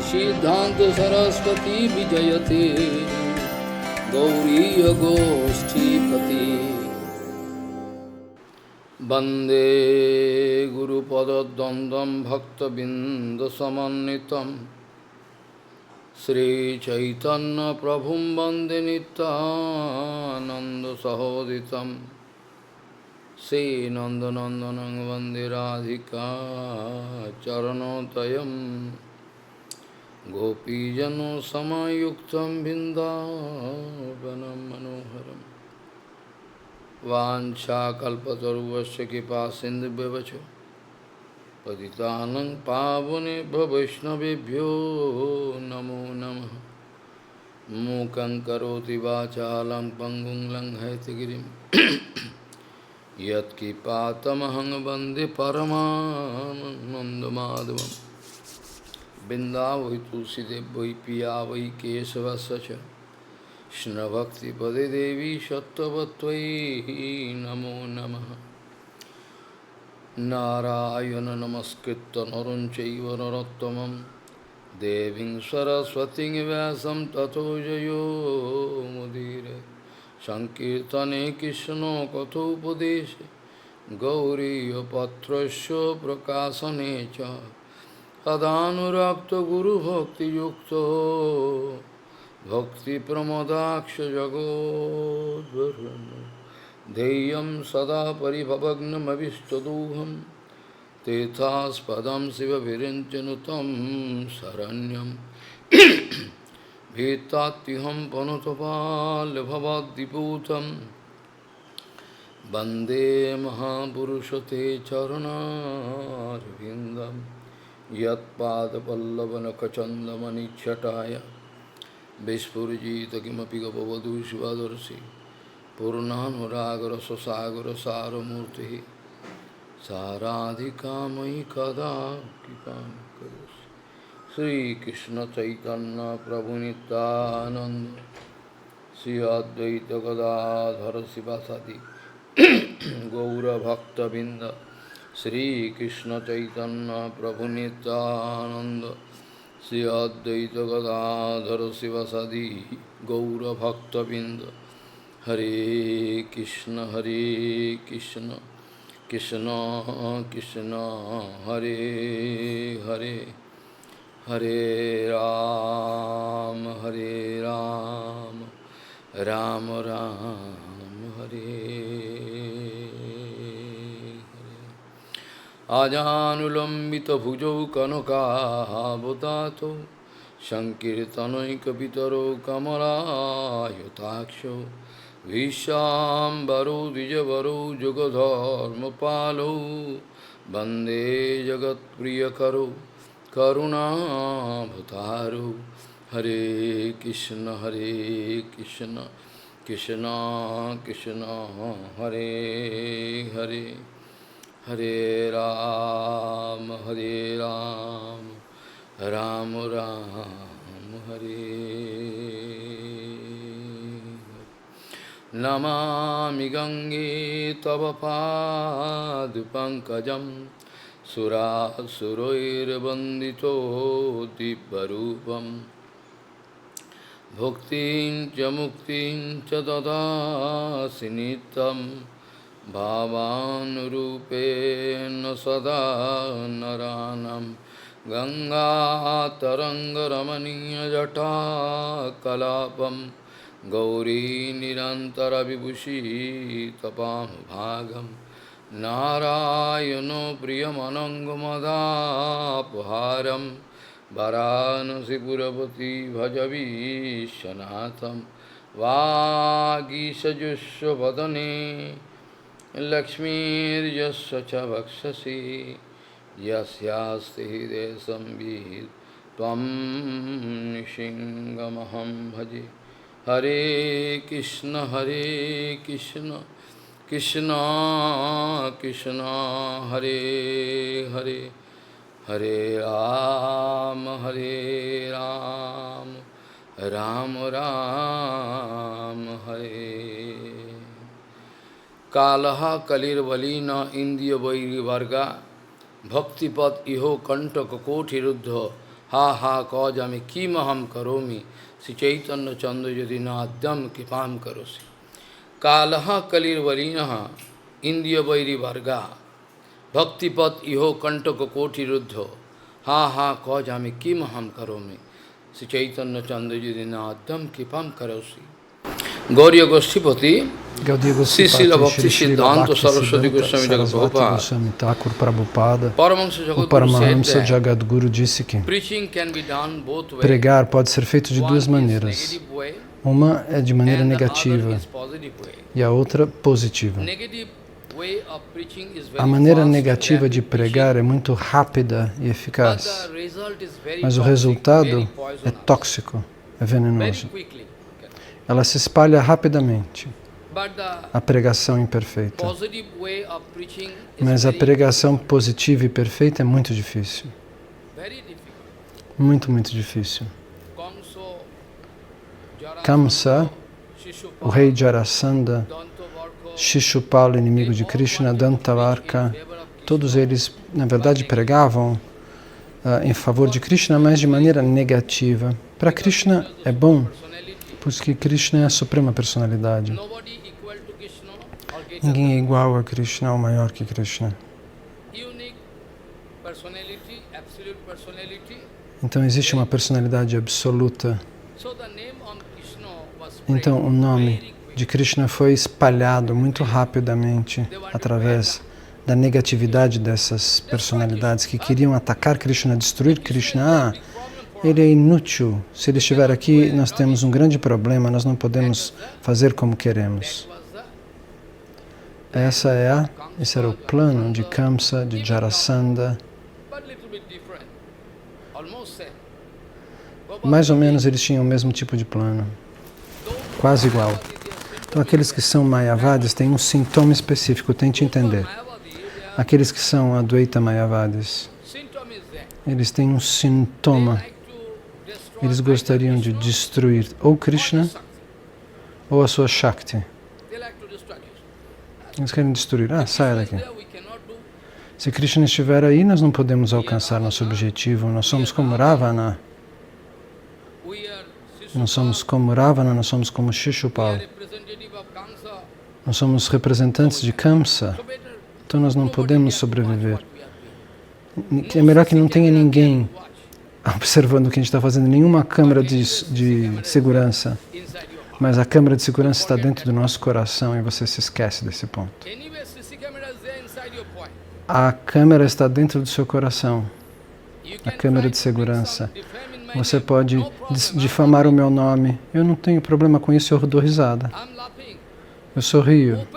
सिद्धांत सरस्वती विजयते गौरीय गोष्ठीपति वंदे गुरुपद्वंद्वं भक्तबिंदसमन्वितं श्रीचैतन्य प्रभुं वंदे नित्यानन्दसहोदितं श्रीनन्दनन्दनं वन्दे राधिका चरणोदयं गोपीजनसमायुक्तं बिन्दावनं मनोहरं वाञ्छाकल्पतरुश्च कृपासिन्धुभ्यश्च पतितानं पावनेभ्यो वैष्णवेभ्यो नमो नमः। मूकं करोति वाचालं पङ्गुं लङ्घयतिगिरिं यत्किपातमहं वन्दे परमानन्दमाधवम्। बिन्दावै तुलसीदेव वै पिया वै केशवस्य च कृष्णभक्तिपदे देवी सत्त्ववत्त्वयि नमो नमः। नारायण नमस्कृत्य नरं चैव नरोत्तमं देवीं सरस्वतीं व्यासं ततो जयो मुदीरये। संकीर्तने कृष्ण कथोपदेशे गौरीयपत्रस्य प्रकाशने च तदानुरक्तगुरुभक्तियुक्तो भक्तिप्रमोदाक्ष जगोद्वरुन् ध्येयं सदा परिभवग्नमभिष्टदोहं तीर्थास्पदं शिवविरिञ्चनुतं शरण्यं भीतात्युहं पनुतपाल्भवद्दिपूतं वन्दे महापुरुषते चरणारविन्दं यत्पादपल्लवनखचन्दमनिच्छटाय विस्फुरिजित किमपि गपवधू शिवदर्शि पूर्णानुरागरससागरसारमूर्तिः साराधिका मयि कदा कृपां करोषि। श्रीकृष्ण चैतन्य प्रभु नित्यानंद श्री अद्वैत गदाधर शिवासादि गौरभक्तबिंद श्रीकृष्ण चैतन्य प्रभु नित्यानंद श्री अद्वैत गदाधर शिवासादि गौरभक्तबिंद। हरे कृष्ण कृष्ण कृष्ण हरे हरे हरे राम राम राम हरे हरे। आजानुलंबित भुजौ कनकावदातो संकीर्तनैकपितरो कमलायताक्षो विश्वाम्बरो द्विजवरो जुगधर्मपालो वन्दे जगत्प्रियकरो करुणाभतारो। हरे कृष्ण कृष्ण कृष्ण हरे हरे हरे राम राम राम हरे। नमामि गंगे तव पादपङ्कजं सुरासुरैर्वन्दितो दिव्यरूपं भुक्तिं च मुक्तिं च ददासि नित्यं भावानुरूपेण सदा नराणां। गंगातरङ्गरमणीयजटाकलापं गौरी निरन्तरविभूषी तपामुभागं नारायणो प्रियमनङ्गमदापहारं वाराणसीपुरपति भजवीशनाथं। वागीशजुष्वदने लक्ष्मीर्यस्य च वक्षसि यस्यास्ति हृदये संवित् त्वं नृसिंहमहं भजे। हरे कृष्ण कृष्ण कृष्ण हरे हरे हरे राम राम राम हरे। कालः कलिर्बलिन इंद्रिय वैरिवर्गा भक्तिपद इहो कंटक कोटिरुद्ध ha ha kojami kimaham karomi, si chaitanya chandra yadinadyam kipam karosi. Kalaha kalir valinaha, India vairi varga, bhaktipat iho kantaka koti ruddho, ha ha kojami kimaham karomi, si chaitanya chandra yadinadyam kipam karosi. Gauriya Goshtipati, Sisila Bhakti Siddhanta Saraswati Goswami Jagat Prabhupada, o Paramahamsa Jagadguru disse que pregar pode ser feito de duas maneiras. Uma é de maneira negativa e a outra positiva. A maneira negativa de pregar é muito rápida e eficaz, mas o resultado é tóxico, é venenoso. Ela se espalha rapidamente, a pregação imperfeita. Mas a pregação positiva e perfeita é muito difícil. Muito, muito difícil. Kamsa, o rei Jarasandha, Shishupala, inimigo de Krishna, Dantavarka, todos eles, na verdade, pregavam em favor de Krishna, mas de maneira negativa. Para Krishna é bom, porque Krishna é a suprema personalidade. Ninguém é igual a Krishna ou maior que Krishna. Então existe uma personalidade absoluta. Então o nome de Krishna foi espalhado muito rapidamente através da negatividade dessas personalidades que queriam atacar Krishna, destruir Krishna. Ele é inútil. Se ele estiver aqui, nós temos um grande problema, nós não podemos fazer como queremos. Esse era o plano de Kamsa, de Jarasandha. Mais ou menos eles tinham o mesmo tipo de plano, quase igual. Então aqueles que são Mayavadis têm um sintoma específico, tente entender. Aqueles que são Advaita Mayavadis, eles têm um sintoma. Eles gostariam de destruir ou Krishna ou a sua Shakti. Eles querem destruir. Saia daqui. Se Krishna estiver aí, nós não podemos alcançar nosso objetivo. Nós somos como Ravana. Nós somos como Ravana, nós somos como Shishupala. Nós somos representantes de Kamsa. Então nós não podemos sobreviver. É melhor que não tenha ninguém observando o que a gente está fazendo, nenhuma câmera de segurança, mas a câmera de segurança está dentro do nosso coração e você se esquece desse ponto. A câmera está dentro do seu coração, a câmera de segurança. Você pode difamar o meu nome, eu não tenho problema com isso, eu dou risada. Eu sorrio.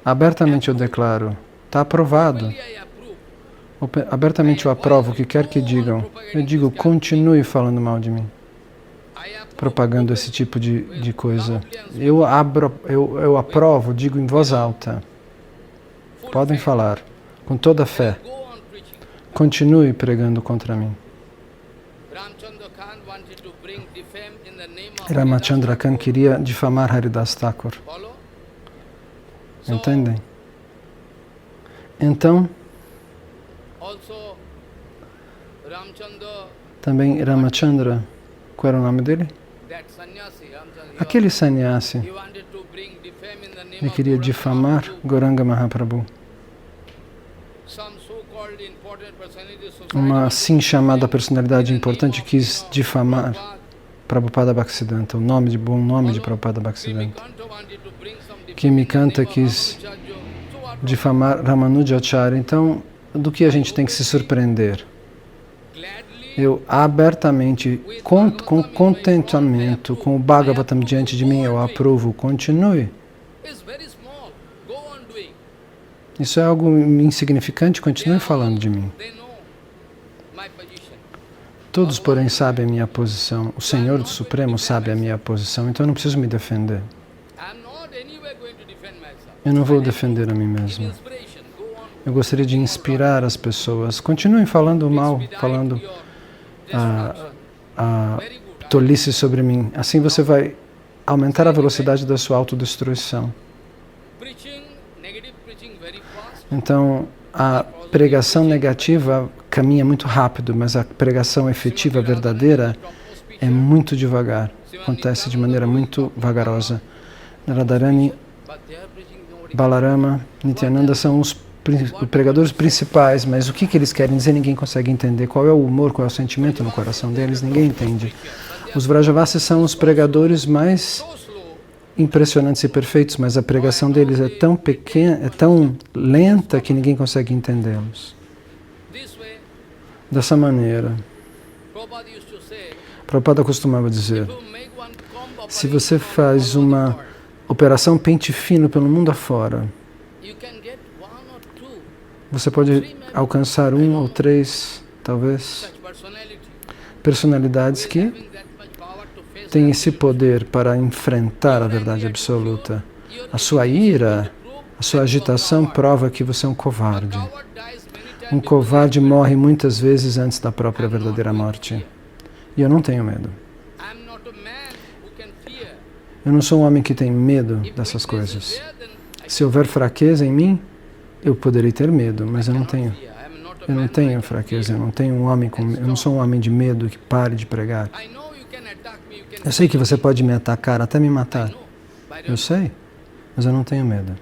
Abertamente eu declaro, está aprovado. Abertamente eu aprovo o que quer que digam. Eu digo, continue falando mal de mim, propagando esse tipo de coisa. Eu aprovo, digo em voz alta. Podem falar, com toda a fé. Continue pregando contra mim. Ramachandra Khan queria difamar Haridas Thakur. Entendem? Então, também Ramachandra, qual era o nome dele? Aquele sannyasi, ele queria difamar Gauranga Mahaprabhu. Uma assim chamada personalidade importante quis difamar Prabhupada Bhaktisiddhanta, o bom nome de Prabhupada Bhaktisiddhanta. Kimikanta quis difamar Ramanujacharya. Então, do que a gente tem que se surpreender? Eu abertamente, com contentamento, com o Bhagavatam diante de mim, eu aprovo, continue. Isso é algo insignificante, continue falando de mim. Todos, porém, sabem a minha posição. O Senhor do Supremo sabe a minha posição, então eu não preciso me defender. Eu não vou defender a mim mesmo. Eu gostaria de inspirar as pessoas. Continuem falando mal, falando tolice sobre mim. Assim você vai aumentar a velocidade da sua autodestruição. Então, a pregação negativa caminha muito rápido, mas a pregação efetiva, verdadeira, é muito devagar. Acontece de maneira muito vagarosa. Radharani, Balarama, Nityananda são os pregadores principais, mas o que eles querem dizer ninguém consegue entender. Qual é o humor, qual é o sentimento no coração deles, ninguém entende. Os Vrajavasis são os pregadores mais impressionantes e perfeitos, mas a pregação deles é tão pequena, é tão lenta que ninguém consegue entendê-los. Dessa maneira, Prabhupada costumava dizer, se você faz uma operação pente fino pelo mundo afora, você pode alcançar 1 ou 3, talvez, personalidades que têm esse poder para enfrentar a verdade absoluta. A sua ira, a sua agitação prova que você é um covarde. Um covarde morre muitas vezes antes da própria verdadeira morte. E eu não tenho medo. Eu não sou um homem que tem medo dessas coisas. Se houver fraqueza em mim, eu poderei ter medo, mas eu não tenho. Eu não tenho fraqueza, eu não sou um homem de medo que pare de pregar. Eu sei que você pode me atacar, até me matar. Eu sei, mas eu não tenho medo.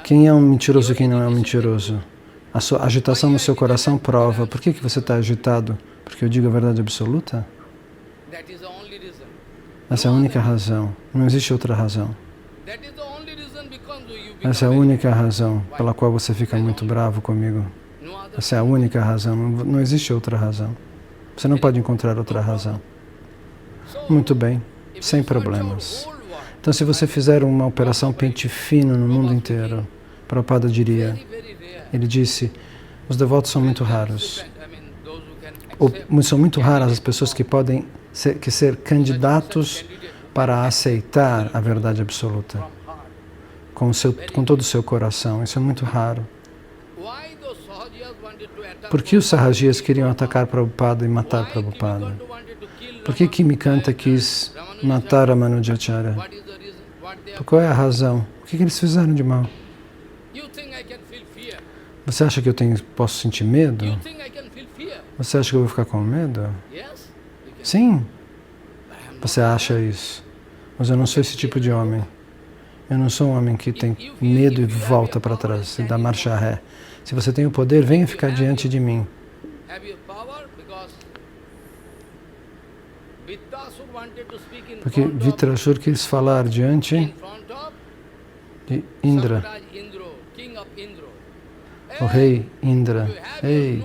Quem é um mentiroso e quem não é um mentiroso? A sua agitação no seu coração prova. Por que você está agitado? Porque eu digo a verdade absoluta? Essa é a única razão. Não existe outra razão. Essa é a única razão pela qual você fica muito bravo comigo. Essa é a única razão. Não existe outra razão. Você não pode encontrar outra razão. Muito bem, sem problemas. Então, se você fizer uma operação pente fino no mundo inteiro, Prabhupada diria, ele disse, os devotos são muito raros. São muito raras as pessoas que podem ser candidatos para aceitar a verdade absoluta com todo o seu coração. Isso é muito raro. Por que os Sahajias queriam atacar Prabhupada e matar Prabhupada? Por que Kimikanta quis matar a Manujacharya? Por qual é a razão? O que eles fizeram de mal? Você acha que eu posso sentir medo? Você acha que eu vou ficar com medo? Sim, você acha isso. Mas eu não sou esse tipo de homem. Eu não sou um homem que tem medo e volta para trás e dá marcha ré. Se você tem o poder, venha ficar diante de mim. Porque Vitrasur quis falar diante de Indra, o rei Indra. Ei,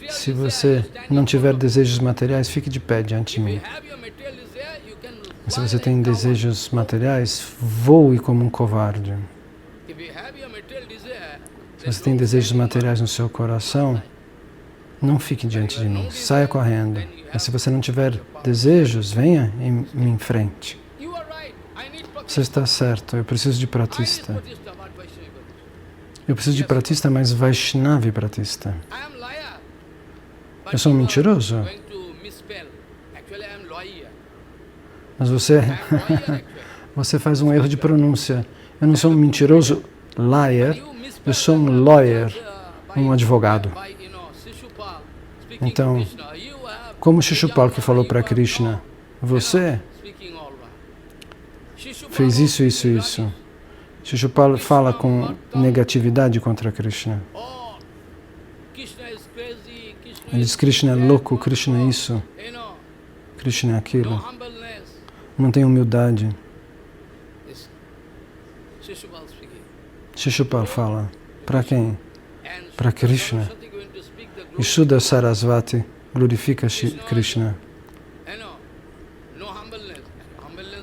se você não tiver desejos materiais, fique de pé diante de mim. Se você tem desejos materiais, voe como um covarde. Se você tem desejos materiais no seu coração, não fique diante de mim, saia correndo. Mas se você não tiver desejos, venha em frente. Você está certo, eu preciso de pratista. Eu preciso de pratista, mas Vaishnavi pratista. Eu sou um mentiroso? Mas você faz um erro de pronúncia. Eu não sou um mentiroso liar, eu sou um lawyer, um advogado. Então, como Shishupal que falou para Krishna, você fez isso, isso, isso. Shishupal fala com negatividade contra Krishna. Ele diz, Krishna é louco, Krishna é isso, Krishna é aquilo. Não tem humildade. Shishupal fala. Para quem? Para Krishna. E Shuddha Sarasvati glorifica Krishna.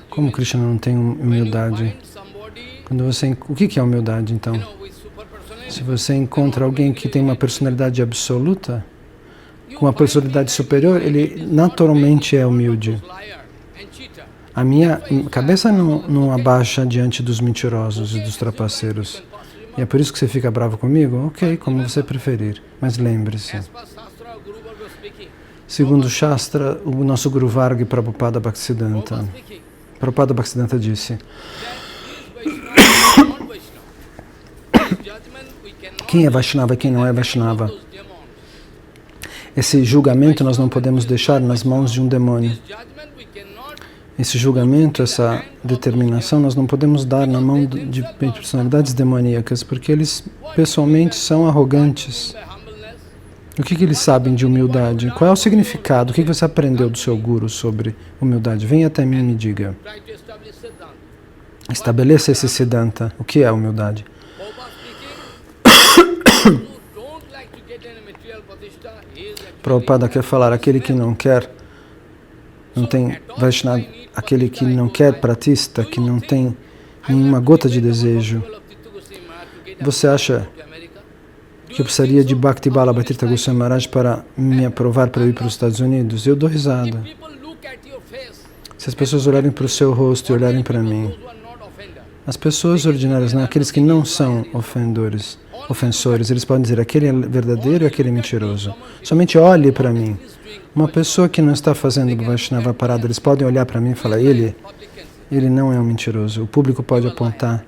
Como Krishna não tem humildade? O que é humildade, então? Se você encontra alguém que tem uma personalidade absoluta, com uma personalidade superior, ele naturalmente é humilde. A minha cabeça não abaixa diante dos mentirosos e dos trapaceiros. E é por isso que você fica bravo comigo? Ok, como você preferir. Mas lembre-se. Segundo o Shastra, o nosso Guru Varga Prabhupada Bhaktisiddhanta. Prabhupada Bhaktisiddhanta disse Quem é Vaishnava e quem não é Vaishnava? Esse julgamento nós não podemos deixar nas mãos de um demônio. Esse julgamento, essa determinação, nós não podemos dar na mão de personalidades demoníacas, porque eles pessoalmente são arrogantes. O que eles sabem de humildade? Qual é o significado? O que você aprendeu do seu guru sobre humildade? Venha até mim e me diga. Estabeleça esse Siddhanta. O que é a humildade? Prabhupada quer falar, aquele que não quer, não tem Vaishnava, aquele que não quer pratista, que não tem nenhuma gota de desejo. Você acha que eu precisaria de Bhakti Balabhatirtha Goswami Maharaj para me aprovar para eu ir para os Estados Unidos? Eu dou risada. Se as pessoas olharem para o seu rosto e olharem para mim, as pessoas ordinárias, não, aqueles que não são ofensores, eles podem dizer, aquele é verdadeiro e aquele é mentiroso. Somente olhe para mim. Uma pessoa que não está fazendo Vaishnava parada, eles podem olhar para mim e falar, ele não é um mentiroso. O público pode apontar,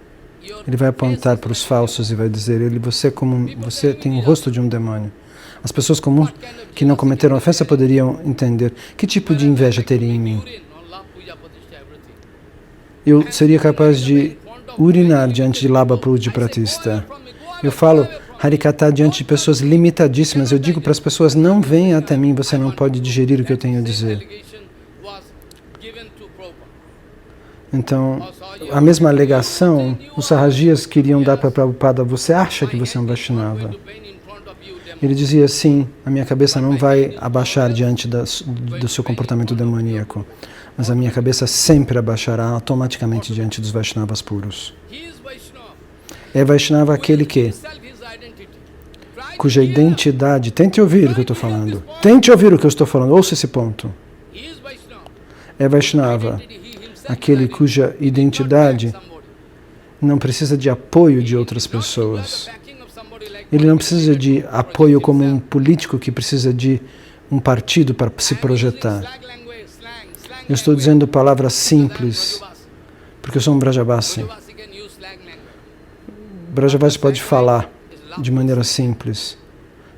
ele vai apontar para os falsos e vai dizer, você tem o rosto de um demônio. As pessoas comuns que não cometeram ofensa poderiam entender, que tipo de inveja teria em mim? Eu seria capaz de urinar diante de Labha Puja Pratista. Eu falo Harikatha diante de pessoas limitadíssimas. Eu digo para as pessoas, não venha até mim, você não pode digerir o que eu tenho a dizer. Então, a mesma alegação, os Sahajias queriam dar para Prabhupada, você acha que você é um Vaishnava? Ele dizia, sim, a minha cabeça não vai abaixar diante do seu comportamento demoníaco, mas a minha cabeça sempre abaixará automaticamente diante dos Vaishnavas puros. É Vaishnava aquele cuja identidade... Tente ouvir o que eu estou falando. Tente ouvir o que eu estou falando. Ouça esse ponto. É Vaishnava aquele cuja identidade não precisa de apoio de outras pessoas. Ele não precisa de apoio como um político que precisa de um partido para se projetar. Eu estou dizendo palavras simples, porque eu sou um Brajavasi. Brajavasi pode falar de maneira simples,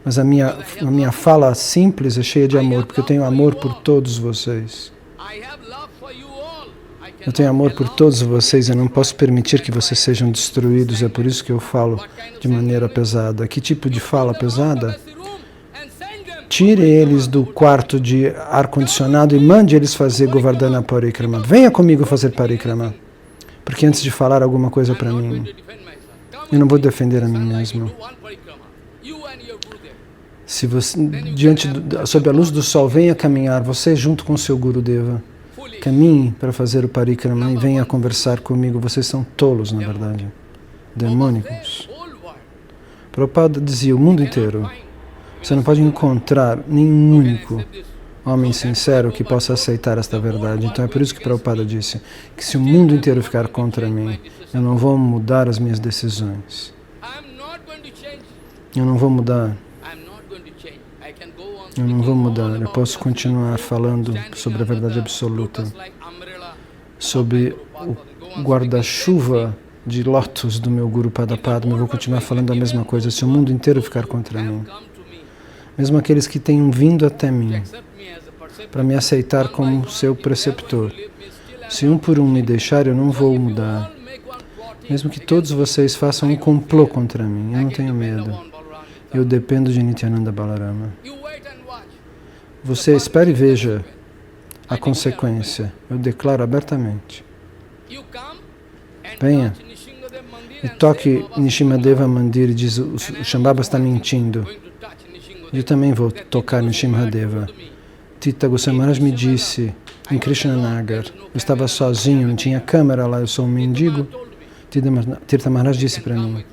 mas a minha fala simples é cheia de amor, porque eu tenho amor por todos vocês. Eu tenho amor por todos vocês, eu não posso permitir que vocês sejam destruídos, é por isso que eu falo de maneira pesada. Que tipo de fala pesada? Tire eles do quarto de ar-condicionado e mande eles fazer Govardhana Parikrama. Venha comigo fazer Parikrama, porque antes de falar alguma coisa para mim, eu não vou defender a mim mesmo. Se você, sob a luz do sol, venha caminhar, você junto com o seu Gurudeva. Caminhe para fazer o Parikrama e venha conversar comigo. Vocês são tolos, na verdade. Demônicos. Prabhupada dizia, o mundo inteiro. Você não pode encontrar nenhum único homem sincero que possa aceitar esta verdade. Então é por isso que Prabhupada disse que se o mundo inteiro ficar contra mim, eu não vou mudar as minhas decisões. Eu não vou mudar. Eu não vou mudar. Eu posso continuar falando sobre a verdade absoluta, sobre o guarda-chuva de lótus do meu Guru Padapadma. Eu vou continuar falando a mesma coisa se o mundo inteiro ficar contra mim. Mesmo aqueles que tenham vindo até mim para me aceitar como seu preceptor. Se um por um me deixar, eu não vou mudar. Mesmo que todos vocês façam um complô contra mim, eu não tenho medo. Eu dependo de Nityananda Balarama. Você espere e veja a consequência. Eu declaro abertamente. Venha e toque Nishimadeva Mandir e diz, o Shambhava está mentindo. Eu também vou tocar Nishimadeva. Tita Goswami Maharaj me disse, em Krishnanagar, eu estava sozinho, não tinha câmera lá, eu sou um mendigo. Tirtha Maharaj disse para mim,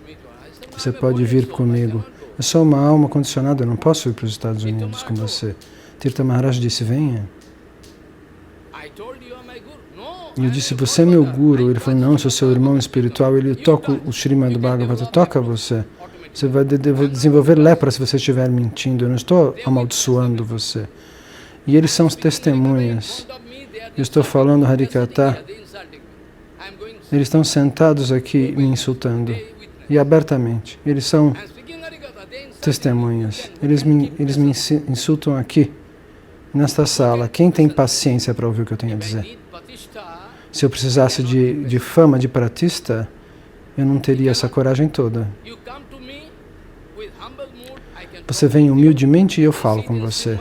você pode vir comigo. Eu sou uma alma condicionada, eu não posso ir para os Estados Unidos com você. Tirtha Maharaj disse, venha. E eu disse, você é meu guru. Ele falou, não, eu sou seu irmão espiritual. Ele toca o Srimad Bhagavata, toca você. Você vai desenvolver lepra se você estiver mentindo. Eu não estou amaldiçoando você. E eles são testemunhas. Eu estou falando Harikatha. Eles estão sentados aqui me insultando. e abertamente. Eles são testemunhas. Eles me insultam aqui, nesta sala. Quem tem paciência para ouvir o que eu tenho a dizer? Se eu precisasse de fama de pratista, eu não teria essa coragem toda. Você vem humildemente e eu falo com você.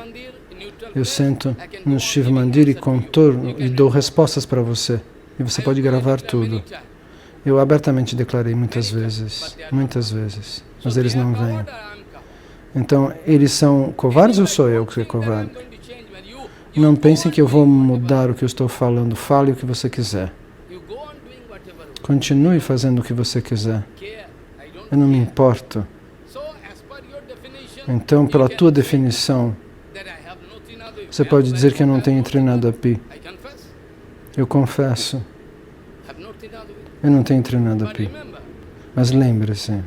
Eu sento no Shiv Mandir e contorno e dou respostas para você. E você pode gravar tudo. Eu abertamente declarei muitas vezes, mas eles não vêm. Então, eles são covardes ou sou eu que sou covarde? Não pensem que eu vou mudar o que eu estou falando. Fale o que você quiser. Continue fazendo o que você quiser. Eu não me importo. Então, pela tua definição, você pode dizer que eu não tenho Trinadapi. Eu confesso. Eu não tenho Trinadapi. Mas lembre-se,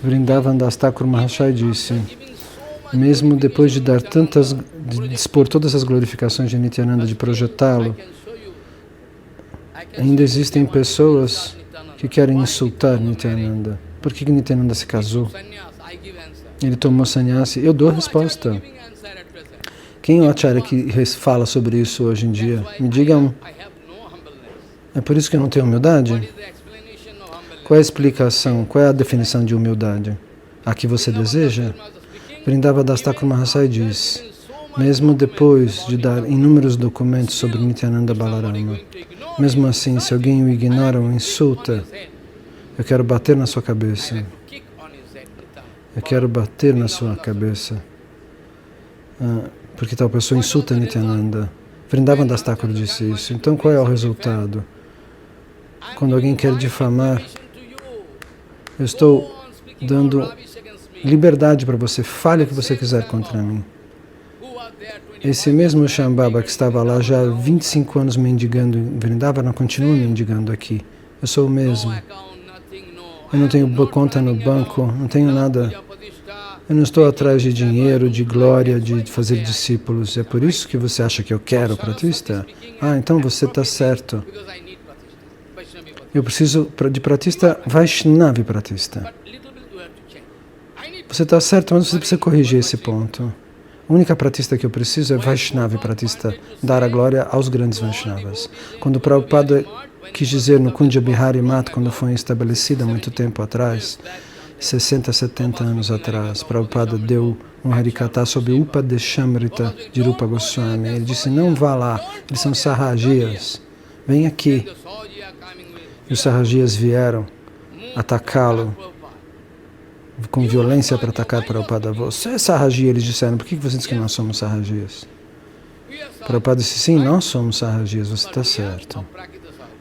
Vrindavan Das Thakur Mahasaya disse, mesmo depois de dar de dispor todas as glorificações de Nityananda, de projetá-lo, ainda existem pessoas que querem insultar Nityananda. Por que Nityananda se casou? Ele tomou sannyasi. Eu dou a resposta. Quem é o acharya que fala sobre isso hoje em dia? Me digam. É por isso que eu não tenho humildade? Qual é a explicação? Qual é a definição de humildade? A que você deseja? Vrindavan Das Thakur Mahasaya diz, mesmo depois de dar inúmeros documentos sobre Nityananda Balarama, mesmo assim, se alguém o ignora ou insulta, eu quero bater na sua cabeça. Eu quero bater na sua cabeça. Porque tal pessoa insulta Nityananda. Vrindavan Das Thakur disse isso. Então, qual é o resultado? Quando alguém quer difamar, eu estou dando liberdade para você. Fale o que você quiser contra mim. Esse mesmo Shambhava que estava lá já há 25 anos mendigando em Vrindavana, continua mendigando aqui. Eu sou o mesmo. Eu não tenho conta no banco, não tenho nada. Eu não estou atrás de dinheiro, de glória, de fazer discípulos. É por isso que você acha que eu quero pratista? Ah, então você está certo. Eu preciso de pratista Vaishnavi pratista. Você está certo, mas você precisa corrigir esse ponto. A única pratista que eu preciso é Vaishnavi pratista, dar a glória aos grandes Vaishnavas. Quando o Prabhupada quis dizer no Kunja Bihari Mat, quando foi estabelecida há muito tempo atrás, 60, 70 anos atrás, Prabhupada deu um Harikatha sobre Upadeshamrita de Rupa Goswami. Ele disse, não vá lá, eles são sarrajias, vem aqui. E os sarrajias vieram atacá-lo com violência para atacar Prabhupada. Você é sarrajia, eles disseram, por que você diz que nós somos sarrajias? Prabhupada disse, sim, nós somos sarrajias, você está certo.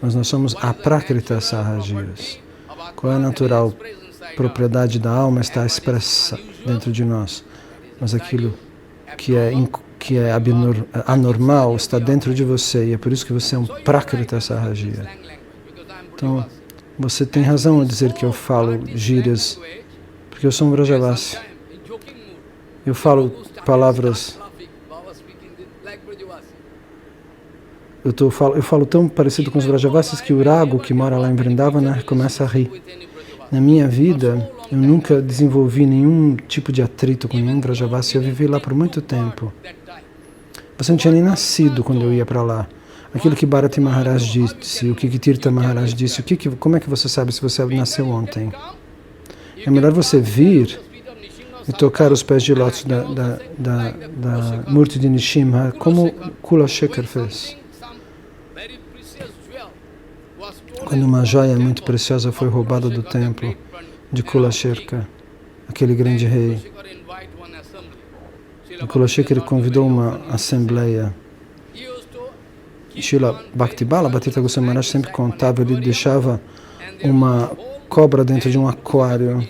Mas nós somos aprakrita sarrajias. Qual é a natural propriedade da alma está expressa dentro de nós. Mas aquilo que é anormal está dentro de você. E é por isso que você é um prakrita sarrajia. Então, você tem razão ao dizer que eu falo gírias, porque eu sou um Vrajavasi. Eu falo palavras... Eu falo tão parecido com os Vrajavasis que o Rago, que mora lá em Vrindavana, começa a rir. Na minha vida, eu nunca desenvolvi nenhum tipo de atrito com nenhum Vrajavasi. Eu vivi lá por muito tempo. Você não tinha nem nascido quando eu ia para lá. Aquilo que Bharati Maharaj disse, o que Tirtha Maharaj disse, como é que você sabe se você nasceu ontem? É melhor você vir e tocar os pés de lótus da Murti de Nishimha, como Kula Shekhar fez. Quando uma joia muito preciosa foi roubada do templo de Kula Shekhar, aquele grande rei, o Kula Shekhar convidou uma assembleia. Srila Bhaktibala Bhatita Goswami Maharaj sempre contava, ele deixava uma cobra dentro de um aquário.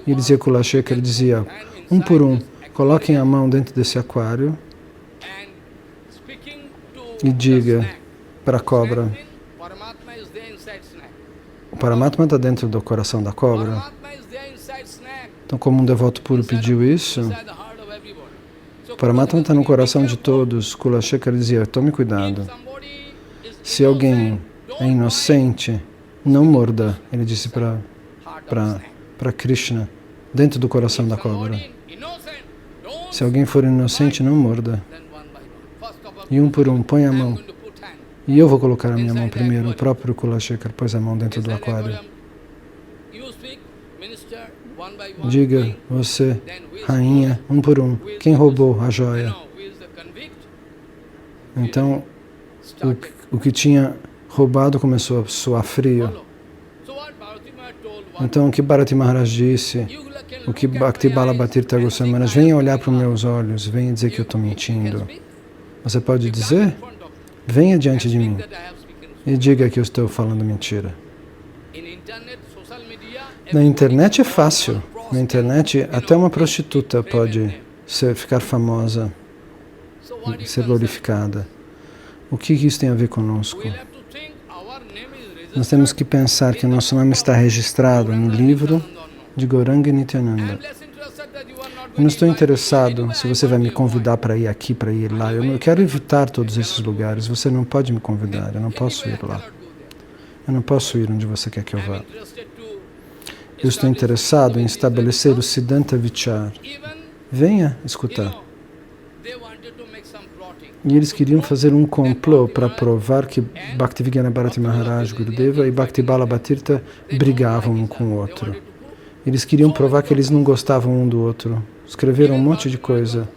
E dizia Kula Shekhar, ele dizia, um por um, coloquem a mão dentro desse aquário e diga para a cobra, o Paramatma está dentro do coração da cobra. Então, como um devoto puro pediu isso, o Paramatma está no coração de todos. Kula Shekhar dizia, tome cuidado. Se alguém é inocente não morda. Ele disse para Krishna, dentro do coração da cobra. Se alguém for inocente, não morda. E um por um, põe a mão. E eu vou colocar a minha mão primeiro. O próprio Kulashekar pôs a mão dentro do aquário. Diga, você, rainha, um por um. Quem roubou a joia? Então, o que tinha roubado começou a suar frio. Então, o que Bharati Maharaj disse, o que Bhakti Balabatirtha Goswami Maharaj, venha olhar para os meus olhos, venha dizer que eu estou mentindo. Você pode dizer? Venha diante de mim e diga que eu estou falando mentira. Na internet é fácil. Na internet, até uma prostituta pode ficar famosa, ser glorificada. O que isso tem a ver conosco? Nós temos que pensar que o nosso nome está registrado no livro de Gauranga Nityananda. Eu não estou interessado se você vai me convidar para ir aqui, para ir lá. Eu quero evitar todos esses lugares. Você não pode me convidar. Eu não posso ir lá. Eu não posso ir onde você quer que eu vá. Eu estou interessado em estabelecer o Siddhanta Vichar. Venha escutar. E eles queriam fazer um complô para provar que Bhaktivinoda Bharati Maharaj, Gurudeva e Bhakti Balabatirtha brigavam um com o outro. Eles queriam provar que eles não gostavam um do outro. Escreveram um monte de coisa.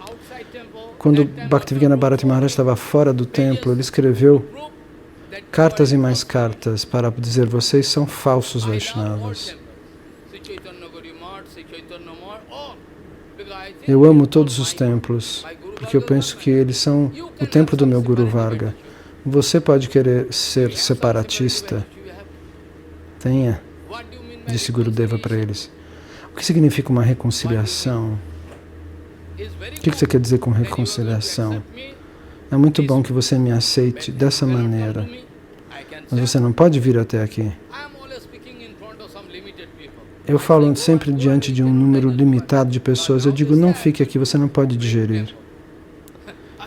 Quando Bhaktivinoda Bharati Maharaj estava fora do templo, ele escreveu cartas e mais cartas para dizer: vocês são falsos Vaishnavas. Eu amo todos os templos, porque eu penso que eles são o templo do meu Guru Varga. Você pode querer ser separatista? Tenha, disse Gurudeva para eles. O que significa uma reconciliação? O que você quer dizer com reconciliação? É muito bom que você me aceite dessa maneira, mas você não pode vir até aqui. Eu falo sempre diante de um número limitado de pessoas. Eu digo, não fique aqui, você não pode digerir.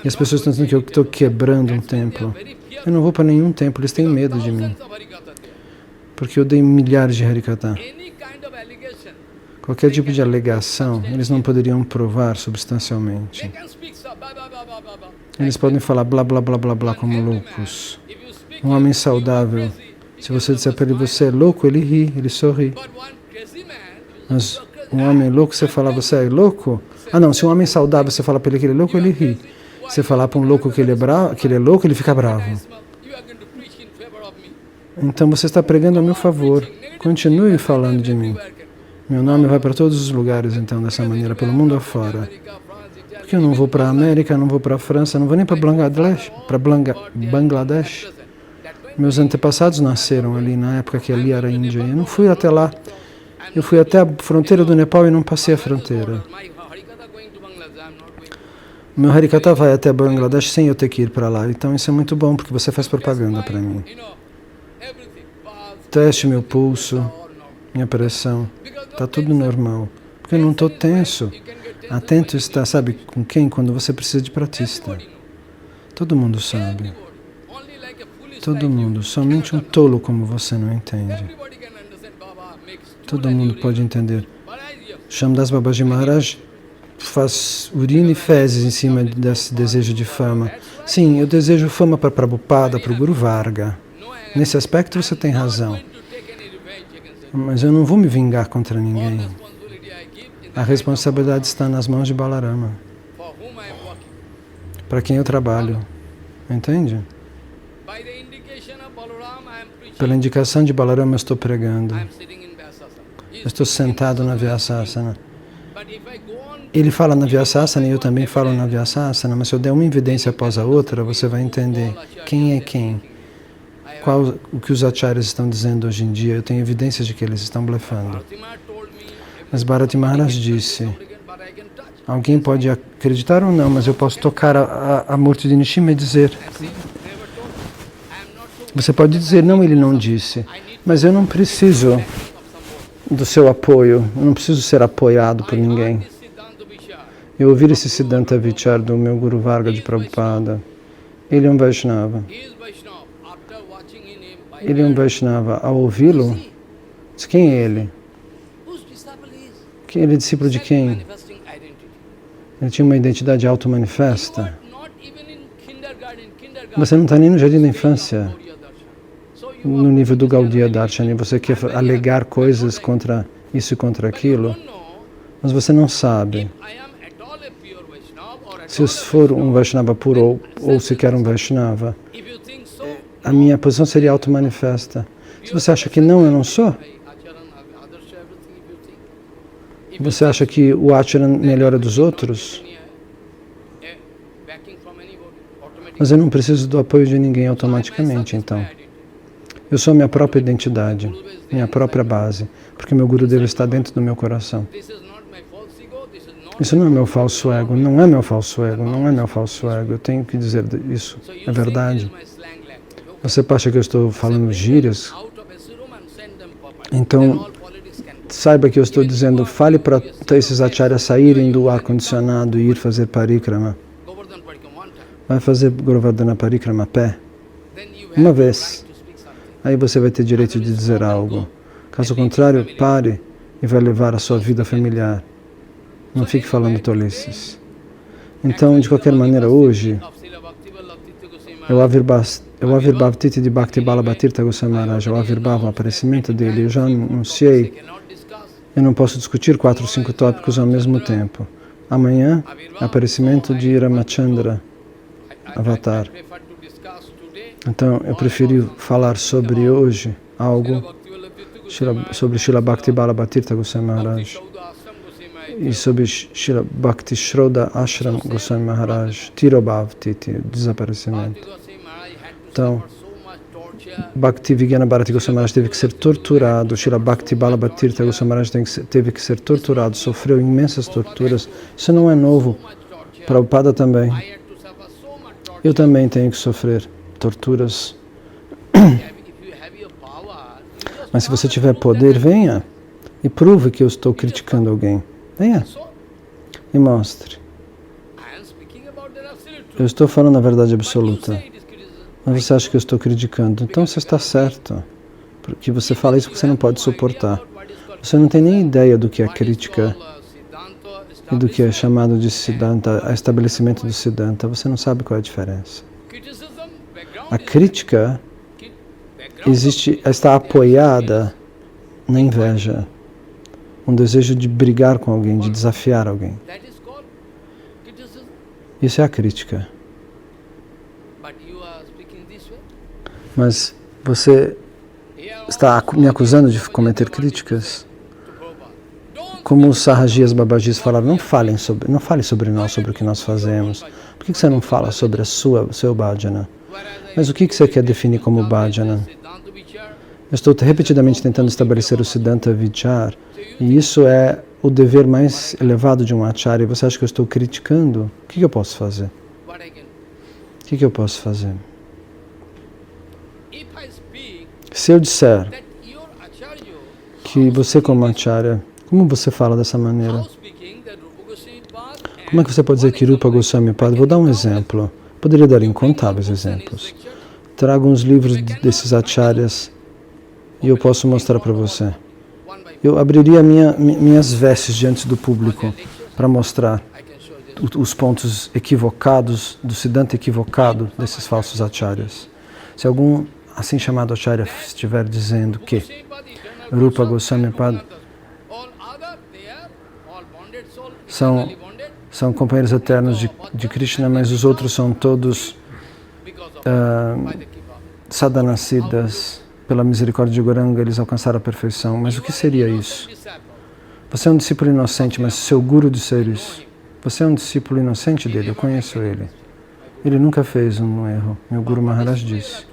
E as pessoas estão dizendo que eu estou quebrando um templo. Eu não vou para nenhum templo, eles têm medo de mim. Porque eu dei milhares de Harikatha. Qualquer tipo de alegação, eles não poderiam provar substancialmente. Eles podem falar blá blá blá blá blá como loucos. Um homem saudável, se você disser para ele, você é louco, ele ri, ele sorri. Mas um homem louco, você fala, você é louco? Ah não, se um homem saudável, você fala para ele que ele é louco, ele ri. Se você falar para um louco que ele é louco, ele fica bravo. Então você está pregando a meu favor. Continue falando de mim. Meu nome vai para todos os lugares, então, dessa maneira, pelo mundo afora. Porque eu não vou para a América, não vou para a França, não vou nem para Bangladesh. Meus antepassados nasceram ali na época que ali era a Índia. Eu não fui até lá. Eu fui até a fronteira do Nepal e não passei a fronteira. Meu Harikatha vai até Bangladesh sem eu ter que ir para lá. Então isso é muito bom, porque você faz propaganda para mim. Teste meu pulso, minha pressão. Está tudo normal. Porque eu não estou tenso. Atento está, sabe com quem? Quando você precisa de pratista. Todo mundo sabe. Todo mundo. Somente um tolo como você não entende. Todo mundo pode entender. Shamdas Babaji Maharaj faz urina e fezes em cima desse desejo de fama. Sim, eu desejo fama para Prabhupada, para o Guru Varga. Nesse aspecto você tem razão. Mas eu não vou me vingar contra ninguém. A responsabilidade está nas mãos de Balarama, para quem eu trabalho. Entende? Pela indicação de Balarama eu estou pregando. Eu estou sentado na Vyasasana. Ele fala na Vyasasana e eu também falo na Vyasasana, mas se eu der uma evidência após a outra, você vai entender quem é quem. O que os acharyas estão dizendo hoje em dia. Eu tenho evidências de que eles estão blefando. Mas Bharati Maharaj disse, alguém pode acreditar ou não, mas eu posso tocar a Murti de Nishima e dizer. Você pode dizer, não, ele não disse, mas eu não preciso do seu apoio, eu não preciso ser apoiado por ninguém. Eu ouvi esse Siddhanta Vichar do meu Guru Varga de Prabhupada. Ele é um Vaishnava. ele é um Vaishnava. Ao ouvi-lo, diz, quem é ele? Ele é discípulo de quem? Ele tinha uma identidade auto-manifesta. Você não está nem no jardim da infância, no nível do Gaudiya Darshana. Você quer alegar coisas contra isso e contra aquilo, mas você não sabe se eu for um Vaishnava puro ou sequer um Vaishnava. A minha posição seria auto-manifesta. Se você acha que não, eu não sou. Você acha que o Acharan melhora dos outros? Mas eu não preciso do apoio de ninguém automaticamente, então. Eu sou minha própria identidade, minha própria base, porque meu Gurudeva está dentro do meu coração. Isso não é meu falso ego, não é meu falso ego, não é meu falso ego. Eu tenho que dizer isso, é verdade. Você acha que eu estou falando gírias? Então, saiba que eu estou dizendo, fale para esses acharyas saírem do ar-condicionado e ir fazer parikrama. Vai fazer Govardhana Parikrama a pé, uma vez. Aí você vai ter direito de dizer algo. Caso contrário, pare e vai levar a sua vida familiar. Não fique falando tolices. Então, de qualquer maneira, hoje, eu Avirbhavtiti de Bhakti Balabhatirtha Goswami Maharaj, eu Avirbhava, o aparecimento dele, eu já anunciei. Eu não posso discutir 4 ou 5 tópicos ao mesmo tempo. Amanhã, aparecimento de Ramachandra, Avatar. Então, eu preferi falar sobre hoje algo sobre Srila Bhakti Balabhatirtha Goswami Maharaj e sobre Srila Bhakti Shroda Ashram Goswami Maharaj, Tirobhavtiti, desaparecimento. Então, Bhakti Vigyana Bharati Goswami Maharaj teve que ser torturado, Srila Bhakti Balabhatirtha Goswami Maharaj teve que ser torturado, sofreu imensas torturas. Isso não é novo. Prabhupada também. Eu também tenho que sofrer torturas. Mas se você tiver poder, venha e prove que eu estou criticando alguém. Venha e mostre. Eu estou falando a verdade absoluta. Mas você acha que eu estou criticando? Então você está certo. Porque você fala isso que você não pode suportar. Você não tem nem ideia do que é crítica e do que é chamado de Siddhanta, estabelecimento do Siddhanta. Você não sabe qual é a diferença. A crítica está apoiada na inveja, um desejo de brigar com alguém, de desafiar alguém. Isso é a crítica. Mas você está me acusando de cometer críticas? Como os Sarrajis Babajis falaram, não fale sobre nós, sobre o que nós fazemos. Por que você não fala sobre seu bhajana? Mas o que você quer definir como bhajana? Eu estou repetidamente tentando estabelecer o Siddhanta Vichar, e isso é o dever mais elevado de um acharya. Você acha que eu estou criticando? O que eu posso fazer? O que eu posso fazer? Se eu disser que você como acharya, como você fala dessa maneira? Como é que você pode dizer que Rupa Goswami Pada? Vou dar um exemplo. Poderia dar incontáveis exemplos. Trago uns livros desses acharyas e eu posso mostrar para você. Eu abriria minhas vestes diante do público para mostrar os pontos equivocados, do Siddhanta equivocado desses falsos acharyas. Se algum assim chamado acharya estiver dizendo que Rupa Goswami Pada são companheiros eternos de Krishna, mas os outros são todos sadhanasiddhas. Pela misericórdia de Gauranga, eles alcançaram a perfeição. Mas o que seria isso? Você é um discípulo inocente, mas seu guru disser isso. Você é um discípulo inocente dele, eu conheço ele. Ele nunca fez um erro. Meu Guru Maharaj disse.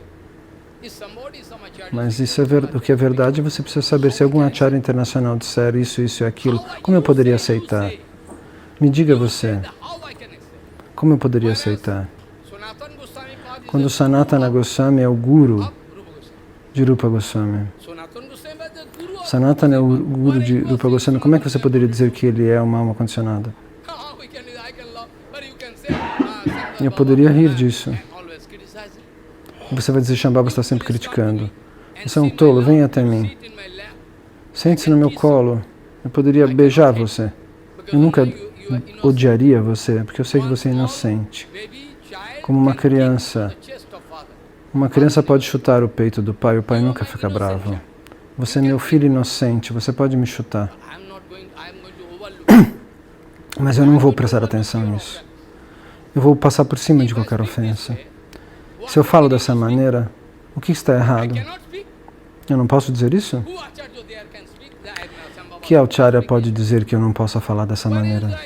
Mas isso o que é verdade, você precisa saber se algum acharya internacional disser isso e aquilo. Como eu poderia aceitar? Me diga você. Como eu poderia aceitar? Quando Sanatana Goswami é o guru de Rupa Goswami. Sanatana é o guru de Rupa Goswami. Como é que você poderia dizer que ele é uma alma condicionada? Eu poderia rir disso. Você vai dizer, Shambhava está sempre criticando. Você é um tolo, venha até mim. Sente-se no meu colo. Eu poderia beijar você. Eu nunca odiaria você, porque eu sei que você é inocente. Como uma criança. Uma criança pode chutar o peito do pai, o pai nunca fica bravo. Você é meu filho inocente, você pode me chutar. Mas eu não vou prestar atenção nisso. Eu vou passar por cima de qualquer ofensa. Se eu falo dessa maneira, o que está errado? Eu não posso dizer isso? Que Acharya pode dizer que eu não possa falar dessa maneira?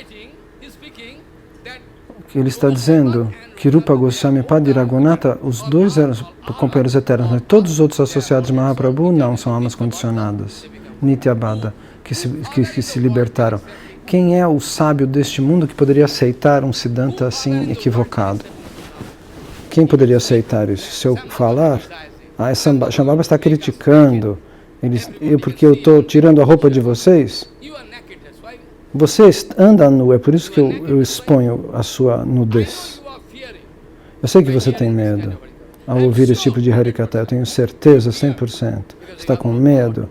Ele está dizendo que Rupa Goswami Pada e Raghunatha, os dois eram companheiros eternos, mas todos os outros associados de Mahaprabhu não são almas condicionadas, Nityabada, que se libertaram. Quem é o sábio deste mundo que poderia aceitar um Siddhanta assim equivocado? Quem poderia aceitar isso? Se eu falar, Shambhava está criticando, porque eu estou tirando a roupa de vocês. Você anda nu, é por isso que eu exponho a sua nudez. Eu sei que você tem medo ao ouvir esse tipo de Harikata, eu tenho certeza 100%. Você está com medo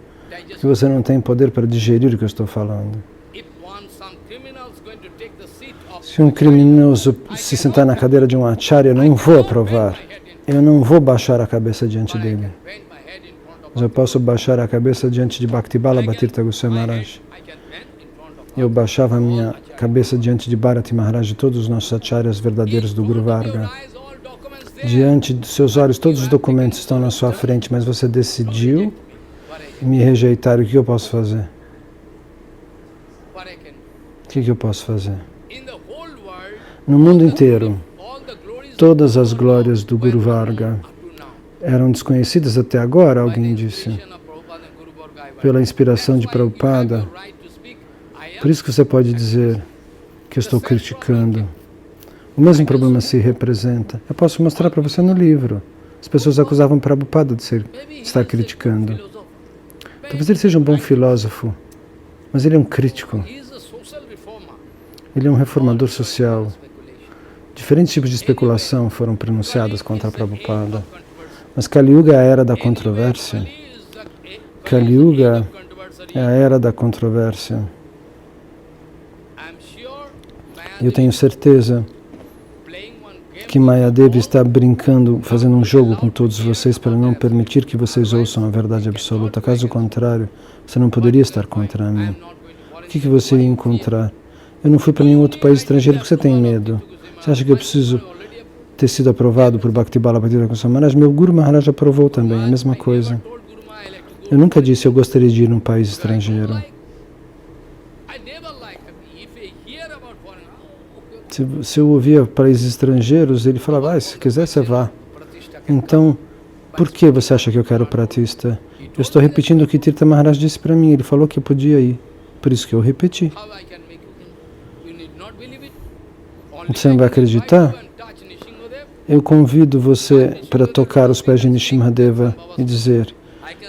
que você não tem poder para digerir o que eu estou falando. Se um criminoso se sentar na cadeira de um acharya, eu não vou aprovar. Eu não vou baixar a cabeça diante dele. Mas eu posso baixar a cabeça diante de Bhaktibala Bhattirtha Goswami Maharaj. Eu baixava a minha cabeça diante de Bharati Maharaj e todos os nossos acharyas verdadeiros do Guru Varga. Diante dos seus olhos, todos os documentos estão na sua frente, mas você decidiu me rejeitar. O que eu posso fazer? O que eu posso fazer? No mundo inteiro, todas as glórias do Guru Varga eram desconhecidas até agora, alguém disse, pela inspiração de Prabhupada. Por isso que você pode dizer que eu estou criticando. O mesmo problema se representa. Eu posso mostrar para você no livro. As pessoas acusavam Prabhupada de estar criticando. Talvez ele seja um bom filósofo, mas ele é um crítico. Ele é um reformador social. Diferentes tipos de especulação foram pronunciadas contra Prabhupada. Mas Kali Yuga é a era da controvérsia. Kali Yuga é a era da controvérsia. Eu tenho certeza que Mayadevi está brincando, fazendo um jogo com todos vocês para não permitir que vocês ouçam a verdade absoluta. Caso contrário, você não poderia estar contra mim. O que você ia encontrar? Eu não fui para nenhum outro país estrangeiro porque você tem medo. Você acha que eu preciso ter sido aprovado por Bhaktibala Bhattirtha Goswami Maharaj? Meu Guru Maharaj aprovou também, a mesma coisa. Eu nunca disse eu gostaria de ir num país estrangeiro. Se eu ouvia países estrangeiros, ele falava, se quiser você vá. Então, por que você acha que eu quero pratista? Eu estou repetindo o que Tirtha Maharaj disse para mim, ele falou que eu podia ir. Por isso que eu repeti. Você não vai acreditar? Eu convido você para tocar os pés de Nrsimhadeva e dizer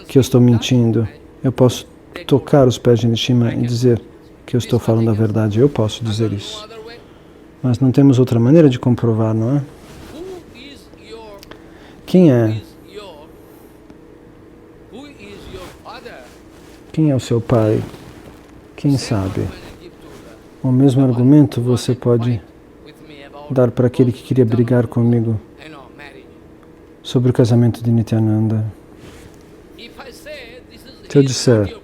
que eu estou mentindo. Eu posso tocar os pés de Nrsimha e dizer que eu estou falando a verdade. Eu posso dizer isso. Mas não temos outra maneira de comprovar, não é? Quem é? Quem é o seu pai? Quem sabe? O mesmo argumento você pode dar para aquele que queria brigar comigo sobre o casamento de Nityananda. Se eu disser,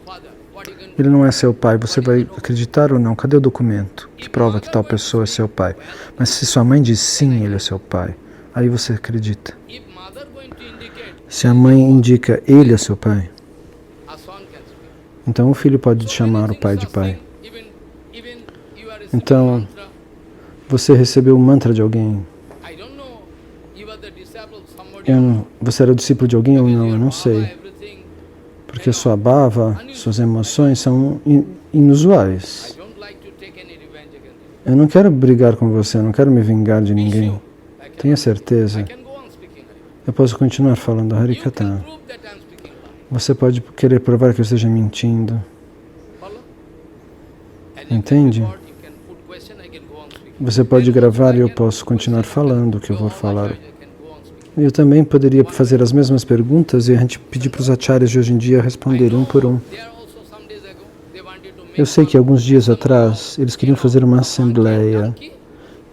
ele não é seu pai, você vai acreditar ou não? Cadê o documento que prova que tal pessoa é seu pai? Mas se sua mãe diz sim, ele é seu pai, aí você acredita. Se a mãe indica ele é seu pai, então o filho pode chamar o pai de pai. Então, você recebeu o mantra de alguém. Você era o discípulo de alguém ou não? Eu não sei. Porque sua bhava, suas emoções são inusuais. Eu não quero brigar com você, eu não quero me vingar de ninguém. Tenha certeza. Eu posso continuar falando Harikata. Você pode querer provar que eu esteja mentindo. Entende? Você pode gravar e eu posso continuar falando o que eu vou falar. Eu também poderia fazer as mesmas perguntas e a gente pedir para os acharyas de hoje em dia responderem um por um. Eu sei que alguns dias atrás eles queriam fazer uma assembleia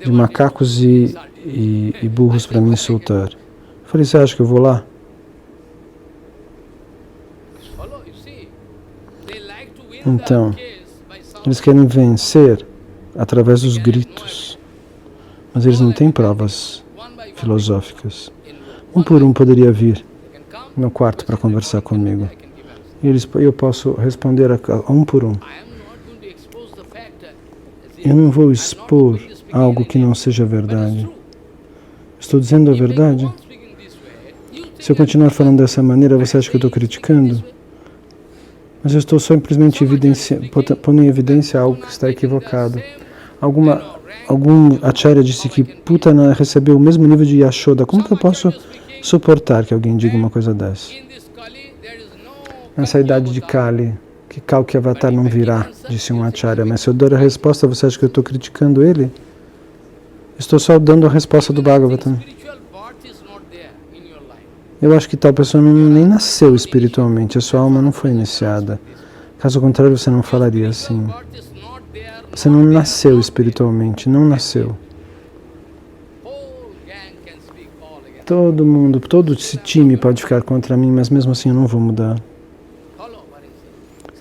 de macacos e burros para me insultar. Eu falei, você acha que eu vou lá? Então, eles querem vencer através dos gritos, mas eles não têm provas filosóficas. Um por um poderia vir no quarto para conversar comigo. Eu posso responder a um por um. Eu não vou expor algo que não seja verdade. Estou dizendo a verdade? Se eu continuar falando dessa maneira, você acha que eu estou criticando? Mas eu estou simplesmente pondo em evidência algo que está equivocado. Algum acharya disse que Putana recebeu o mesmo nível de Yashoda. Como que eu posso suportar que alguém diga uma coisa dessa? Nessa idade de Kali, que Kalki Avatar não virá, disse um acharya. Mas se eu der a resposta, você acha que eu estou criticando ele? Estou só dando a resposta do Bhagavatam. Eu acho que tal pessoa nem nasceu espiritualmente, a sua alma não foi iniciada. Caso contrário, você não falaria assim. Você não nasceu espiritualmente, não nasceu. Todo mundo, todo esse time pode ficar contra mim, mas mesmo assim eu não vou mudar.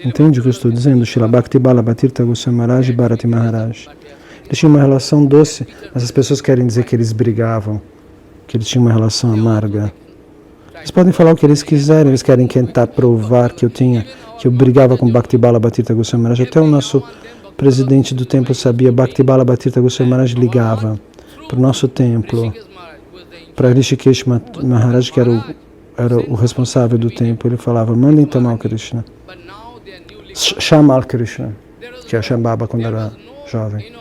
Entende o que eu estou dizendo? Srila Bhakti Balabatirtha Goswami Maharaj e Bharati Maharaj. Eles tinham uma relação doce, mas as pessoas querem dizer que eles brigavam, que eles tinham uma relação amarga. Eles podem falar o que eles quiserem, eles querem tentar provar que eu brigava com Bhakti Balabatirtha Goswami Maharaj. Até o nosso presidente do templo sabia, Bhakti Balabatirtha Goswami Maharaj ligava para o nosso templo, para Rishikesh Maharaj, que era o responsável do templo. Ele falava, mandem tomar o Krishna. Shamal Krishna, que é Shambhava quando era jovem.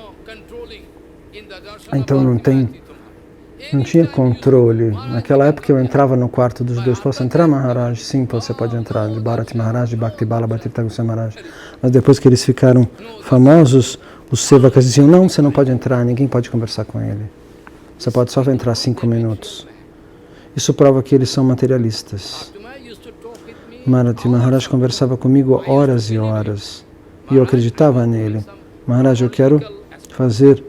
Então não tinha controle. Naquela época eu entrava no quarto dos dois. Posso entrar, Maharaj? Sim, você pode entrar. De Bharati Maharaj, de Bhakti Balabatirtha Goswami Maharaj. Mas depois que eles ficaram famosos, os sevakas diziam, não, você não pode entrar, ninguém pode conversar com ele. Você pode só entrar 5 minutos. Isso prova que eles são materialistas. Bharati Maharaj conversava comigo horas e horas. E eu acreditava nele. Maharaj, eu quero fazer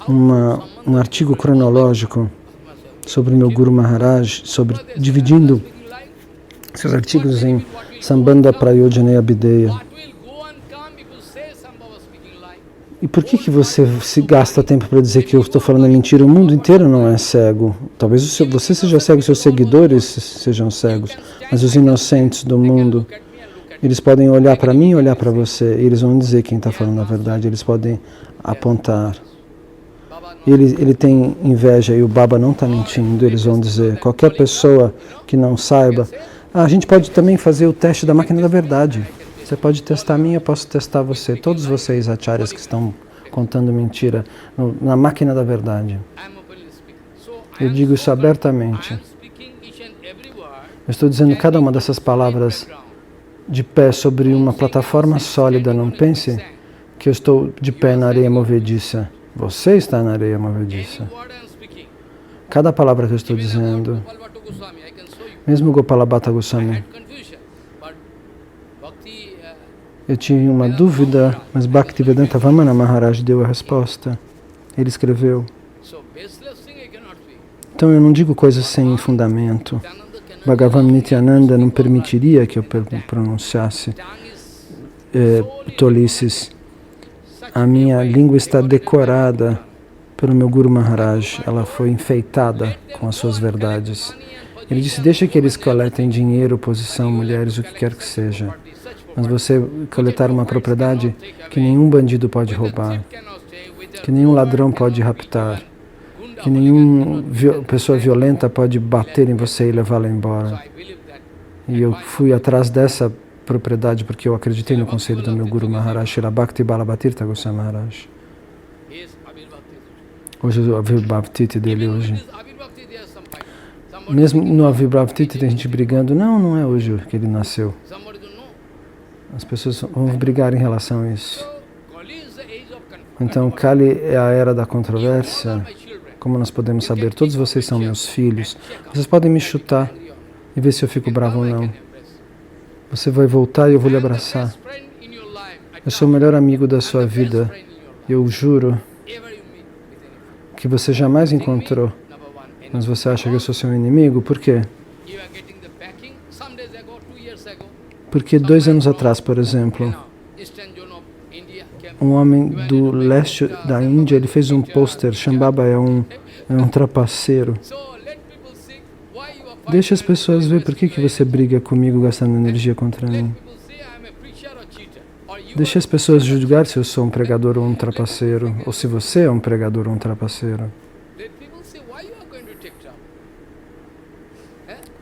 um artigo cronológico sobre o meu Guru Maharaj, dividindo seus artigos em Sambandha Prayojana e Abhideya. E por que você se gasta tempo para dizer que eu estou falando mentira? O mundo inteiro não é cego. Talvez você seja cego, seus seguidores sejam cegos, mas os inocentes do mundo, eles podem olhar para mim e olhar para você, e eles vão dizer quem está falando a verdade, eles podem apontar. Ele tem inveja e o Baba não está mentindo, eles vão dizer, qualquer pessoa que não saiba, a gente pode também fazer o teste da máquina da verdade. Você pode testar a mim, eu posso testar você. Todos vocês, acharyas, que estão contando mentira, na máquina da verdade. Eu digo isso abertamente. Eu estou dizendo cada uma dessas palavras de pé sobre uma plataforma sólida. Não pense que eu estou de pé na areia movediça. Você está na areia movediça. Cada palavra que eu estou dizendo, mesmo Gopala Bhatta Goswami, eu tinha uma dúvida, mas Bhaktivedanta Vamana Maharaj deu a resposta. Ele escreveu. Então eu não digo coisas sem fundamento. Bhagavan Nityananda não permitiria que eu pronunciasse tolices. A minha língua está decorada pelo meu Guru Maharaj. Ela foi enfeitada com as suas verdades. Ele disse, deixa que eles coletem dinheiro, posição, mulheres, o que quer que seja. Mas você coletar uma propriedade que nenhum bandido pode roubar, que nenhum ladrão pode raptar, que nenhuma pessoa violenta pode bater em você e levá-la embora. E eu fui atrás dessa propriedade porque eu acreditei no conselho do meu Guru Maharaj, Srila Bhakti Balabatirtha Goswami Maharaj. Hoje o Avibhavtiti dele hoje. Mesmo no Avibhavtiti tem gente brigando. Não é hoje que ele nasceu. As pessoas vão brigar em relação a isso. Então, Kali é a era da controvérsia. Como nós podemos saber? Todos vocês são meus filhos. Vocês podem me chutar e ver se eu fico bravo ou não. Você vai voltar e eu vou lhe abraçar. Eu sou o melhor amigo da sua vida. Eu juro que você jamais encontrou. Mas você acha que eu sou seu inimigo? Por quê? Porque 2 anos atrás, por exemplo, um homem do leste da Índia, ele fez um pôster, Shambhava é um trapaceiro. Deixa as pessoas ver por que você briga comigo gastando energia contra mim. Deixa as pessoas julgar se eu sou um pregador ou um trapaceiro, ou se você é um pregador ou um trapaceiro.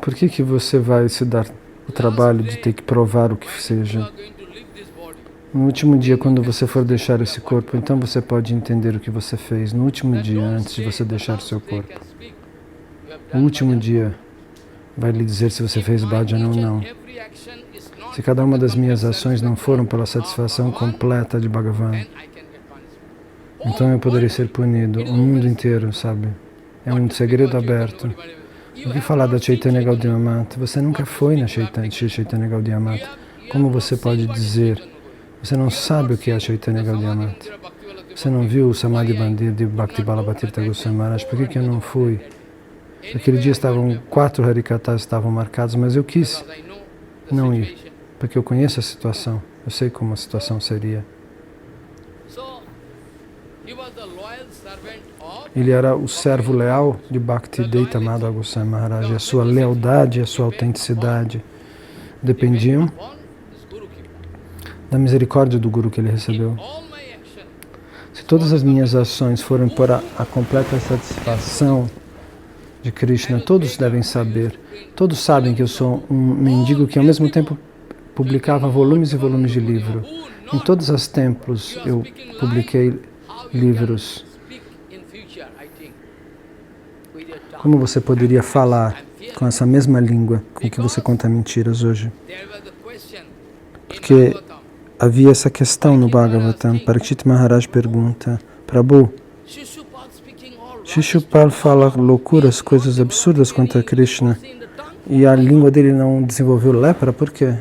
Por que você vai se dar o trabalho de ter que provar o que seja? No último dia, quando você for deixar esse corpo, então você pode entender o que você fez. No último dia, antes de você deixar seu corpo. O último dia vai lhe dizer se você fez bhajan ou não. Se cada uma das minhas ações não foram pela satisfação completa de Bhagavan, então eu poderei ser punido. O mundo inteiro, sabe? É um segredo aberto. O que falar da Chaitanya Gaudiya Mata? Você nunca foi na Chaitanya Gaudiya Mata. Como você pode dizer? Você não sabe o que é a Chaitanya Gaudiya Mata. Você não viu o Samadhi Bandir de Bhakti Balabhatirtha Goswami Maharaj? Por que eu não fui? Aquele dia 4 Harikatas estavam marcados, mas eu quis não ir, porque eu conheço a situação. Eu sei como a situação seria. Ele era o servo leal de Bhakti Deita Madhava Goswami Maharaj. A sua lealdade, a sua autenticidade dependiam da misericórdia do Guru que ele recebeu. Se todas as minhas ações forem por a completa satisfação de Krishna, todos devem saber. Todos sabem que eu sou um mendigo que ao mesmo tempo publicava volumes e volumes de livro. Em todos os templos eu publiquei livros. Como você poderia falar com essa mesma língua com que você conta mentiras hoje? Porque havia essa questão no Bhagavatam. Parikshit Maharaj pergunta, Prabhu, Shishupal fala loucuras, coisas absurdas contra Krishna, e a língua dele não desenvolveu lepra, por quê?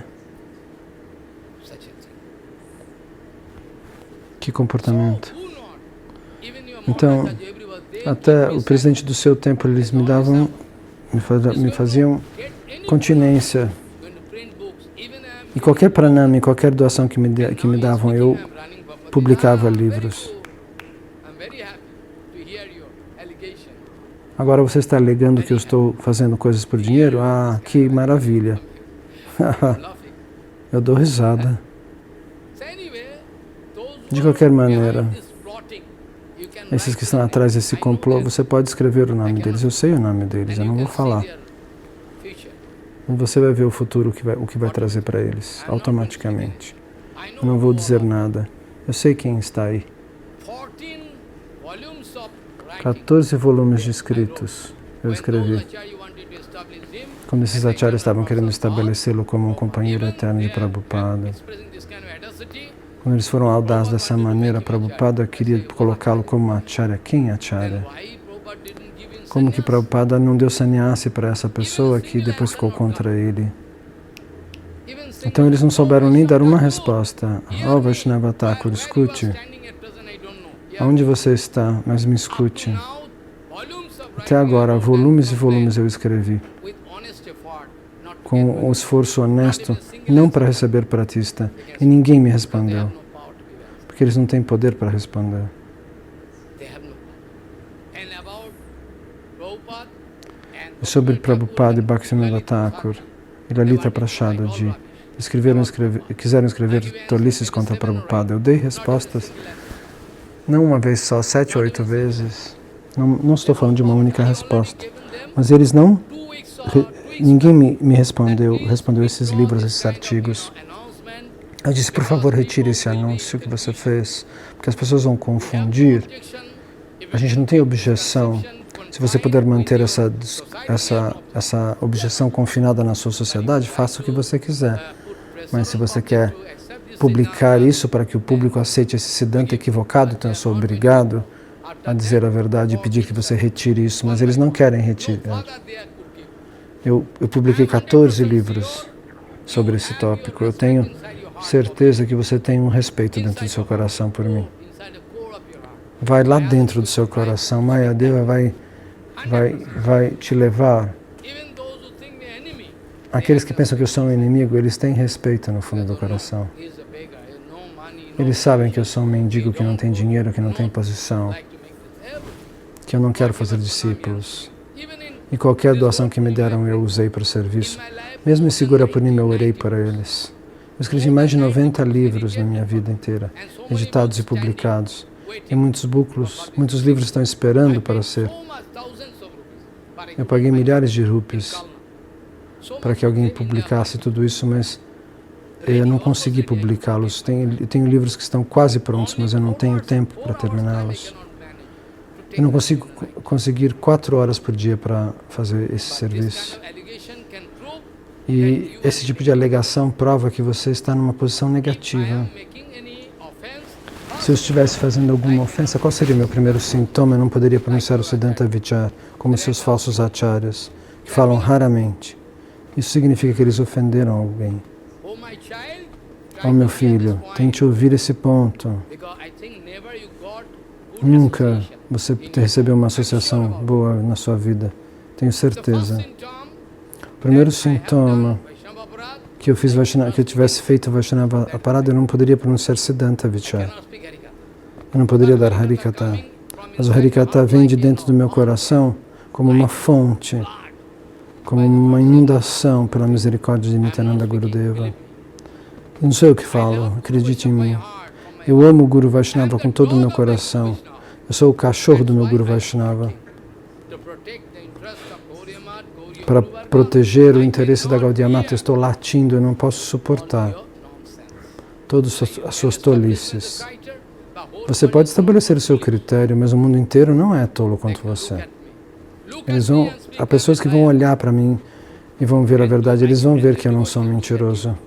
Que comportamento. Então, até o presidente do seu templo, eles me faziam continência. E qualquer pranami, qualquer doação que me davam, eu publicava livros. Agora você está alegando que eu estou fazendo coisas por dinheiro? Ah, que maravilha. Eu dou risada. De qualquer maneira, esses que estão atrás desse complô, você pode escrever o nome deles. Eu sei o nome deles, eu não vou falar. E você vai ver o futuro, o que vai trazer para eles, automaticamente. Eu não vou dizer nada. Eu sei quem está aí. 14 volumes de escritos eu escrevi. Quando esses acharyas estavam querendo estabelecê-lo como um companheiro eterno de Prabhupada. Quando eles foram audazes dessa maneira, Prabhupada queria colocá-lo como acharya. Quem é acharya? Como que Prabhupada não deu sannyasi para essa pessoa que depois ficou contra ele? Então eles não souberam nem dar uma resposta. Oh, Vaishnava Thakur, escute. Onde você está? Mas me escute. Até agora, volumes e volumes eu escrevi. Com o esforço honesto, não para receber pratista. E ninguém me respondeu. Porque eles não têm poder para responder. E sobre Prabhupada e Bhaktivinoda Thakur e Lalita Prasada quiseram escrever tolices contra Prabhupada. Eu dei respostas, não uma vez só, 7 ou 8 vezes. Não estou falando de uma única resposta. Mas eles não... Ninguém me respondeu esses livros, esses artigos. Eu disse, por favor, retire esse anúncio que você fez, porque as pessoas vão confundir. A gente não tem objeção. Se você puder manter essa objeção confinada na sua sociedade, faça o que você quiser. Mas se você quer publicar isso para que o público aceite esse siddhanta equivocado, então eu sou obrigado a dizer a verdade e pedir que você retire isso, mas eles não querem retirar. Eu publiquei 14 livros sobre esse tópico. Eu tenho certeza que você tem um respeito dentro do seu coração por mim. Vai lá dentro do seu coração, Mayadeva vai te levar. Aqueles que pensam que eu sou um inimigo, eles têm respeito no fundo do coração. Eles sabem que eu sou um mendigo que não tem dinheiro, que não tem posição, que eu não quero fazer discípulos. E qualquer doação que me deram eu usei para o serviço. Mesmo em Segura Purnima eu orei para eles. Eu escrevi mais de 90 livros na minha vida inteira, editados e publicados. E muitos livros estão esperando para ser. Eu paguei milhares de rupias para que alguém publicasse tudo isso, mas eu não consegui publicá-los. Eu tenho livros que estão quase prontos, mas eu não tenho tempo para terminá-los. Eu não consigo conseguir 4 horas por dia para fazer esse serviço. E esse tipo de alegação prova que você está numa posição negativa. Se eu estivesse fazendo alguma ofensa, qual seria o meu primeiro sintoma? Eu não poderia pronunciar o Siddhanta Vichar, como seus falsos acharyas, que falam raramente. Isso significa que eles ofenderam alguém. Oh, meu filho, tente ouvir esse ponto. Nunca você recebeu uma associação boa na sua vida, tenho certeza. O primeiro sintoma que eu fiz Vaishnava, que eu tivesse feito Vaishnava Aparada, eu não poderia pronunciar Siddhanta Vichar. Eu não poderia dar Harikatha. Mas o Harikatha vem de dentro do meu coração como uma fonte, como uma inundação pela misericórdia de Nityananda Gurudeva. Não sou eu que falo, acredite em mim. Eu amo o Guru Vaishnava com todo o meu coração. Eu sou o cachorro do meu Guru Vaishnava. Para proteger o interesse da Gaudiya Mata, eu estou latindo, eu não posso suportar todas as suas tolices. Você pode estabelecer o seu critério, mas o mundo inteiro não é tolo quanto você. Há pessoas que vão olhar para mim e vão ver a verdade, eles vão ver que eu não sou um mentiroso.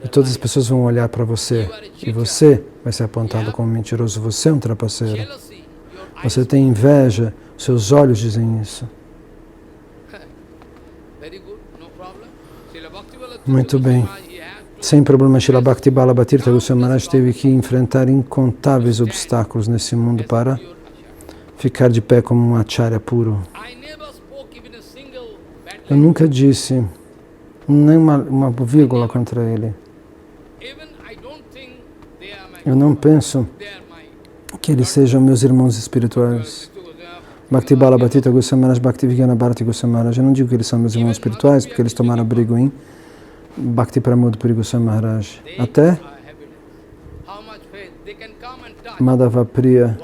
E todas as pessoas vão olhar para você, e você vai ser apontado como mentiroso, você é um trapaceiro. Você tem inveja, seus olhos dizem isso. Muito bem. Sem problema, Srila Bhakti Ballabha Tirtha Goswami Maharaj teve que enfrentar incontáveis obstáculos nesse mundo para ficar de pé como um acharya puro. Eu nunca disse nem uma vírgula contra ele. Eu não penso que eles sejam meus irmãos espirituais. Bhakti Ballabha Tirtha Goswami Maharaj, Bhakti Vigyana Bharati Goswami Maharaj. Eu não digo que eles são meus irmãos espirituais, porque eles tomaram abrigo em Bhakti Pramod Puri Goswami Maharaj. Até Madhava Priya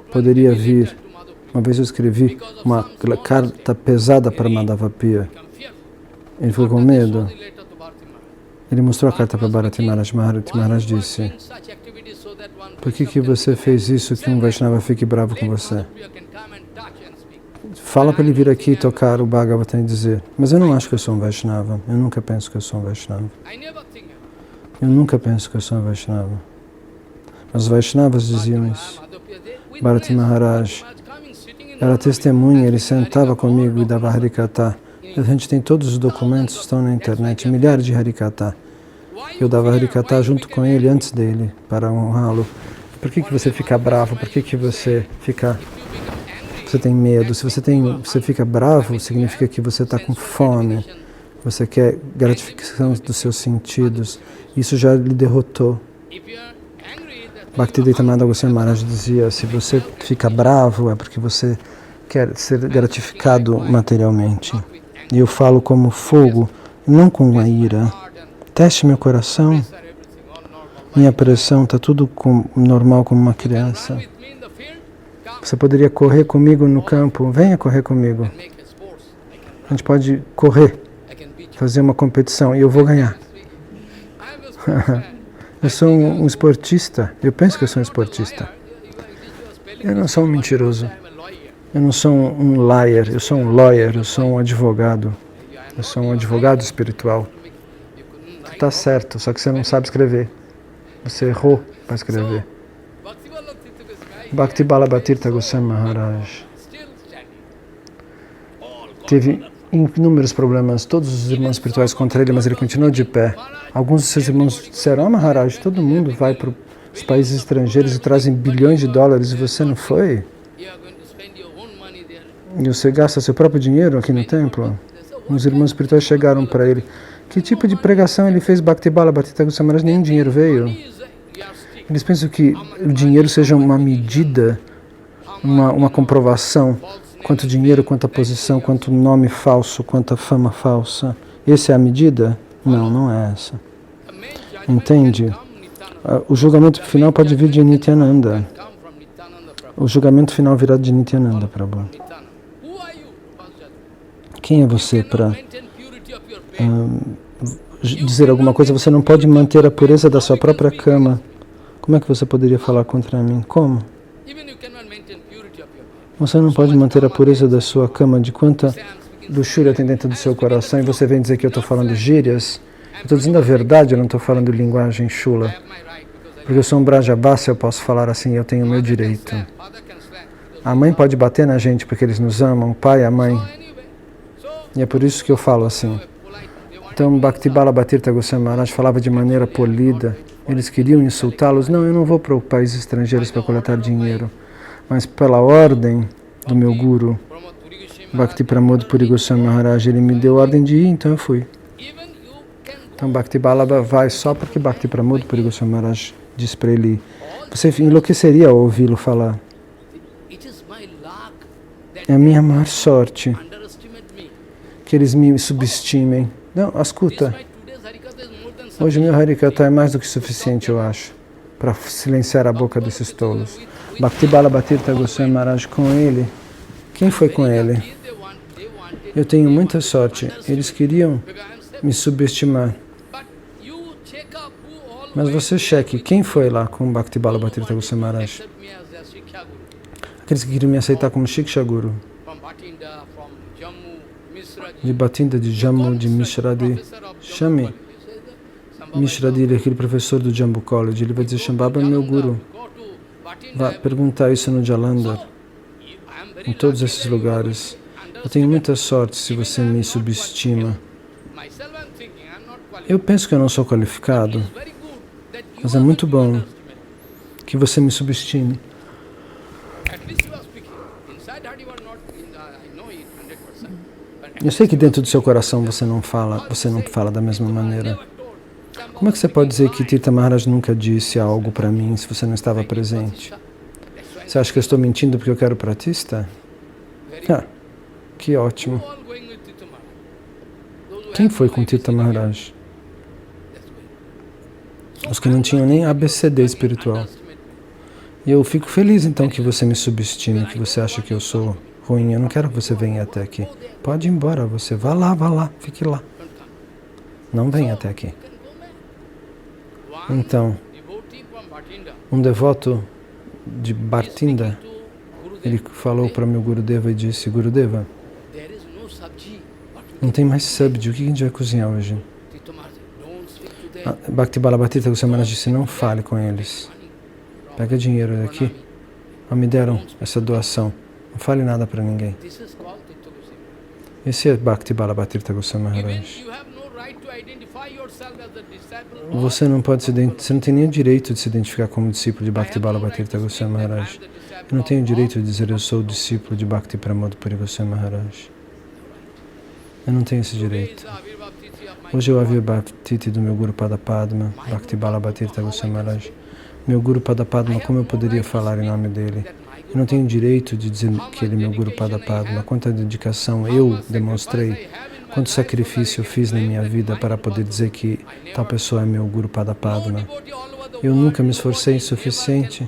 poderia vir. Uma vez eu escrevi uma carta pesada para Madhava Priya. Ele ficou com medo. Ele mostrou a carta para Bharati Maharaj. Bharati Maharaj disse: por que você fez isso que um Vaishnava fique bravo com você? Fala para ele vir aqui e tocar o Bhagavatam e dizer: mas eu não acho que eu sou um Vaishnava. Eu nunca penso que eu sou um Vaishnava. Eu nunca penso que eu sou um Vaishnava. Mas os Vaishnavas diziam isso. Bharati Maharaj era testemunha, ele sentava comigo e dava Harikatha. A gente tem todos os documentos, estão na internet, milhares de Harikatha. Eu dava Harikatha junto com ele, antes dele, para honrá-lo. Por que você fica bravo? Por que você fica... Você tem medo? Se você fica bravo, significa que você está com fome. Você quer gratificação dos seus sentidos. Isso já lhe derrotou. Bhaktivedanta Goswami Maharaj dizia: se você fica bravo é porque você quer ser gratificado materialmente. E eu falo como fogo, não com a ira. Teste meu coração. Minha pressão está tudo normal como uma criança. Você poderia correr comigo no campo? Venha correr comigo. A gente pode correr, fazer uma competição e eu vou ganhar. Eu sou um esportista. Eu penso que eu sou um esportista. Eu não sou um mentiroso. Eu não sou um liar. Eu sou um lawyer. Eu sou um advogado. Eu sou um advogado espiritual. Você está certo, só que você não sabe escrever. Você errou para escrever. Bhakti Balabhatirtha Goswami Maharaj teve inúmeros problemas, todos os irmãos espirituais contra ele, mas ele continuou de pé. Alguns de seus irmãos disseram: Maharaj, todo mundo vai para os países estrangeiros e trazem bilhões de dólares e você não foi? E você gasta seu próprio dinheiro aqui no templo? Os irmãos espirituais chegaram para ele: que tipo de pregação ele fez? Bhakti Balabhatirtha Goswami Maharaj, nenhum dinheiro veio. Eles pensam que o dinheiro seja uma medida, uma comprovação, quanto dinheiro, quanta posição, quanto nome falso, quanta fama falsa. Essa é a medida? Não, não é essa. Entende? O julgamento final pode vir de Nityananda. O julgamento final virá de Nityananda, Prabhu. Quem é você para dizer alguma coisa? Você não pode manter a pureza da sua própria cama. Como é que você poderia falar contra mim? Como? Você não pode manter a pureza da sua cama, de quanta luxúria tem dentro do seu coração, e você vem dizer que eu estou falando gírias? Eu estou dizendo a verdade, eu não estou falando linguagem chula. Porque eu sou um Brajabhasa, eu posso falar assim, eu tenho o meu direito. A mãe pode bater na gente porque eles nos amam, o pai, a mãe. E é por isso que eu falo assim. Então, Bhakti Balabhatirtha Goswami Maharaj falava de maneira polida. Eles queriam insultá-los. Não, eu não vou para países estrangeiros para coletar dinheiro. Mas pela ordem do meu guru, Bhakti Pramod Puri Goswami Maharaj, ele me deu ordem de ir, então eu fui. Então Bhakti Balaba vai só porque Bhakti Pramod Puri Goswami Maharaj disse para ele ir. Você enlouqueceria ao ouvi-lo falar. É a minha maior sorte que eles me subestimem. Não, escuta. Hoje meu Harikata é mais do que suficiente, eu acho, para silenciar a boca desses tolos. Bhakti Balabhatirtha Goswami Maharaj com ele. Quem foi com ele? Eu tenho muita sorte. Eles queriam me subestimar. Mas você cheque, quem foi lá com Bhakti Balabhatirtha Goswami Maharaj? Aqueles que queriam me aceitar como Shiksha Guru. De Bhatinda, de Jammu, de Mishradi. Chame Mishradi, ele é aquele professor do Jambu College. Ele vai dizer: Shambhava é meu guru. Vá perguntar isso no Jalandhar, em todos esses lugares. Eu tenho muita sorte se você me subestima. Eu penso que eu não sou qualificado, mas é muito bom que você me subestime. Eu sei que dentro do seu coração você não fala da mesma maneira. Como é que você pode dizer que Tirtha Maharaj nunca disse algo para mim se você não estava presente? Você acha que eu estou mentindo porque eu quero pratista? Ah, que ótimo. Quem foi com Tirtha Maharaj? Os que não tinham nem ABCD espiritual. E eu fico feliz então que você me subestime, que você acha que eu sou ruim. Eu não quero que você venha até aqui. Pode ir embora, você vá lá, fique lá. Não venha até aqui. Então, um devoto de Bhatinda, ele falou para meu Gurudeva e disse: Gurudeva, não tem mais sabji, o que a gente vai cozinhar hoje? Bhakti Balabhatirtha Goswami Maharaj disse: não fale com eles. Pega dinheiro daqui. Me deram essa doação. Não fale nada para ninguém. Esse é Bhakti Balabhatirtha Goswami Maharaj. Você não tem nem o direito de se identificar como discípulo de Bhakti Balabhatirtha Goswami Maharaj. Eu não tenho o direito de dizer eu sou o discípulo de Bhakti Pramod Puri Goswami Maharaj. Eu não tenho esse direito. Hoje eu ouvi o Bhaktiti do meu Guru Pada Padma, Bhakti Balabhatirtha Goswami Maharaj. Meu Guru Pada Padma, como eu poderia falar em nome dele? Eu não tenho direito de dizer que ele é meu Guru Pada Padma. Quanta dedicação eu demonstrei, quanto sacrifício eu fiz na minha vida para poder dizer que tal pessoa é meu Guru Pada Padma. Eu nunca me esforcei o suficiente.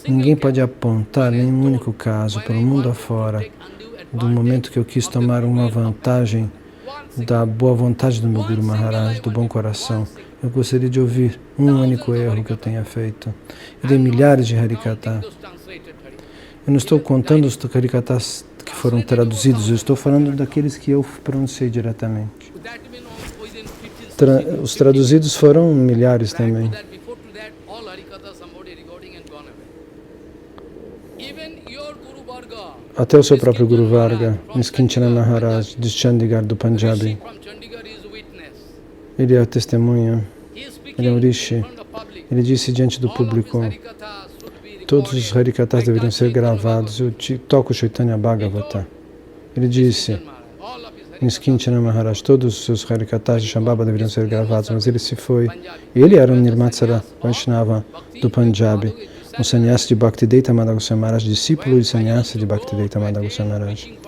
Ninguém pode apontar nenhum único caso pelo mundo afora do momento que eu quis tomar uma vantagem da boa vontade do meu Guru Maharaj, do bom coração. Eu gostaria de ouvir um único erro que eu tenha feito. Eu dei milhares de Harikata. Eu não estou contando os Harikatas que foram traduzidos, eu estou falando daqueles que eu pronunciei diretamente. Os traduzidos foram milhares também. Até o seu próprio Guru Varga, Niskinchana Maharaj, de Chandigarh, do Punjabi. Ele é a testemunha, ele é um rishi. Ele disse diante do público, todos os Harikathas deveriam ser gravados. Eu toco Chaitanya Bhagavata. Ele disse, Niskinchana Maharaj, todos os seus Harikathas de Shambhava deveriam ser gravados, mas ele se foi. Ele era um Nirmatsara Vaishnava do Punjabi, um sannyasi de Bhaktivedanta Goswami Maharaj, discípulo de sannyasi de Bhaktivedanta Goswami Maharaj.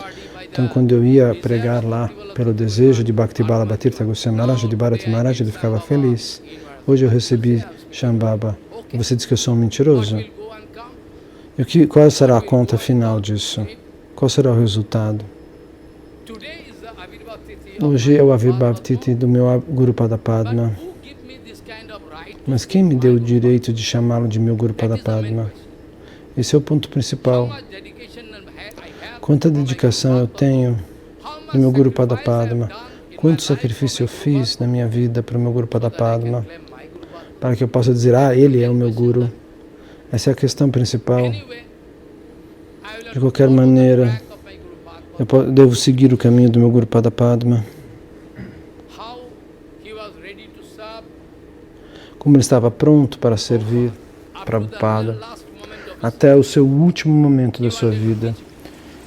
Então, quando eu ia pregar lá pelo desejo de Bhakti Bala Bhatirtha Goswami Maharaj, de Bharati Maharaj, ele ficava feliz. Hoje eu recebi Shambhava. E você diz que eu sou um mentiroso? E qual será a conta final disso? Qual será o resultado? Hoje é o Avirbhav Tithi do meu Guru Pada Padma. Mas quem me deu o direito de chamá-lo de meu Guru Pada Padma? Esse é o ponto principal. Quanta dedicação eu tenho no meu Guru Pada Padma? Quanto sacrifício eu fiz na minha vida para o meu Guru Pada Padma? Para que eu possa dizer, ele é o meu Guru. Essa é a questão principal. De qualquer maneira, eu devo seguir o caminho do meu Guru Pada Padma. Como ele estava pronto para servir Prabhupada, até o seu último momento da sua vida.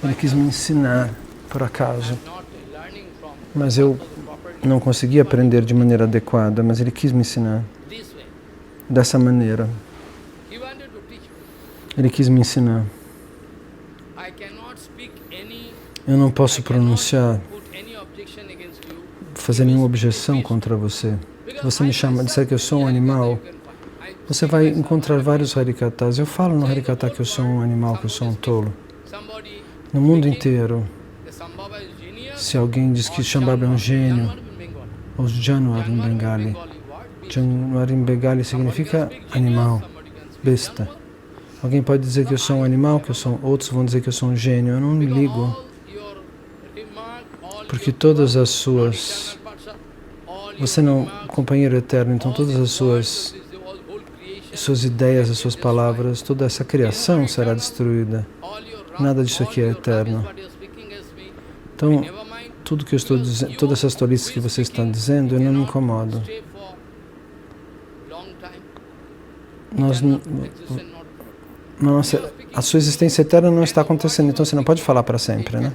Ele quis me ensinar, por acaso, mas eu não consegui aprender de maneira adequada, mas ele quis me ensinar dessa maneira. Ele quis me ensinar. Eu não posso pronunciar, fazer nenhuma objeção contra você. Se você me disser que eu sou um animal, você vai encontrar vários Harikathas. Eu falo no Harikatha que eu sou um animal, que eu sou um tolo. No mundo inteiro, se alguém diz que Shambhava é um gênio, ou Januar em Bengali. Januar em Bengali significa animal, besta. Alguém pode dizer que eu sou um animal, outros vão dizer que eu sou um gênio. Eu não me ligo, porque todas as suas... Você não é um companheiro eterno, então todas as suas ideias, as suas palavras, toda essa criação será destruída. Nada disso aqui é eterno. Então, tudo que eu estou dizendo, todas essas tolices que você está dizendo, eu não me incomodo. A sua existência eterna não está acontecendo, então você não pode falar para sempre, né?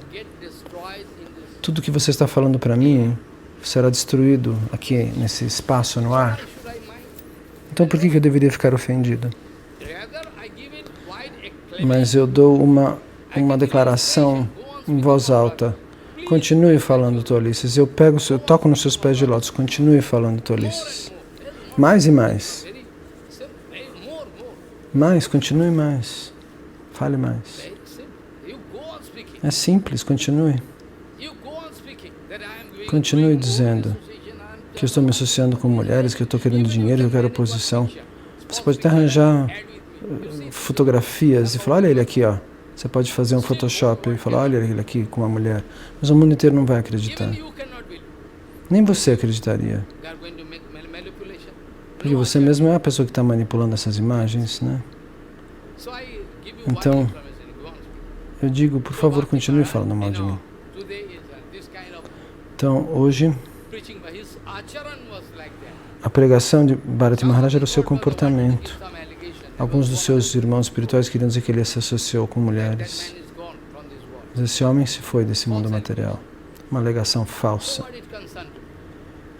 Tudo que você está falando para mim será destruído aqui nesse espaço no ar. Então por que eu deveria ficar ofendido? Mas eu dou uma declaração em voz alta. Continue falando tolices. Eu toco nos seus pés de lótus. Continue falando tolices. Mais e mais. Mais, continue mais. Fale mais. É simples, continue. Continue dizendo que eu estou me associando com mulheres, que eu estou querendo dinheiro, que eu quero posição. Você pode até arranjar fotografias e falar, olha ele aqui, ó. Você pode fazer um Photoshop e falar, olha ele aqui com uma mulher. Mas o mundo inteiro não vai acreditar. Nem você acreditaria. Porque você mesmo é a pessoa que está manipulando essas imagens, né? Então, eu digo, por favor, continue falando mal de mim. Então, hoje, a pregação de Bharati Maharaj era o seu comportamento. Alguns dos seus irmãos espirituais queriam dizer que ele se associou com mulheres. Mas esse homem se foi desse mundo material. Uma alegação falsa.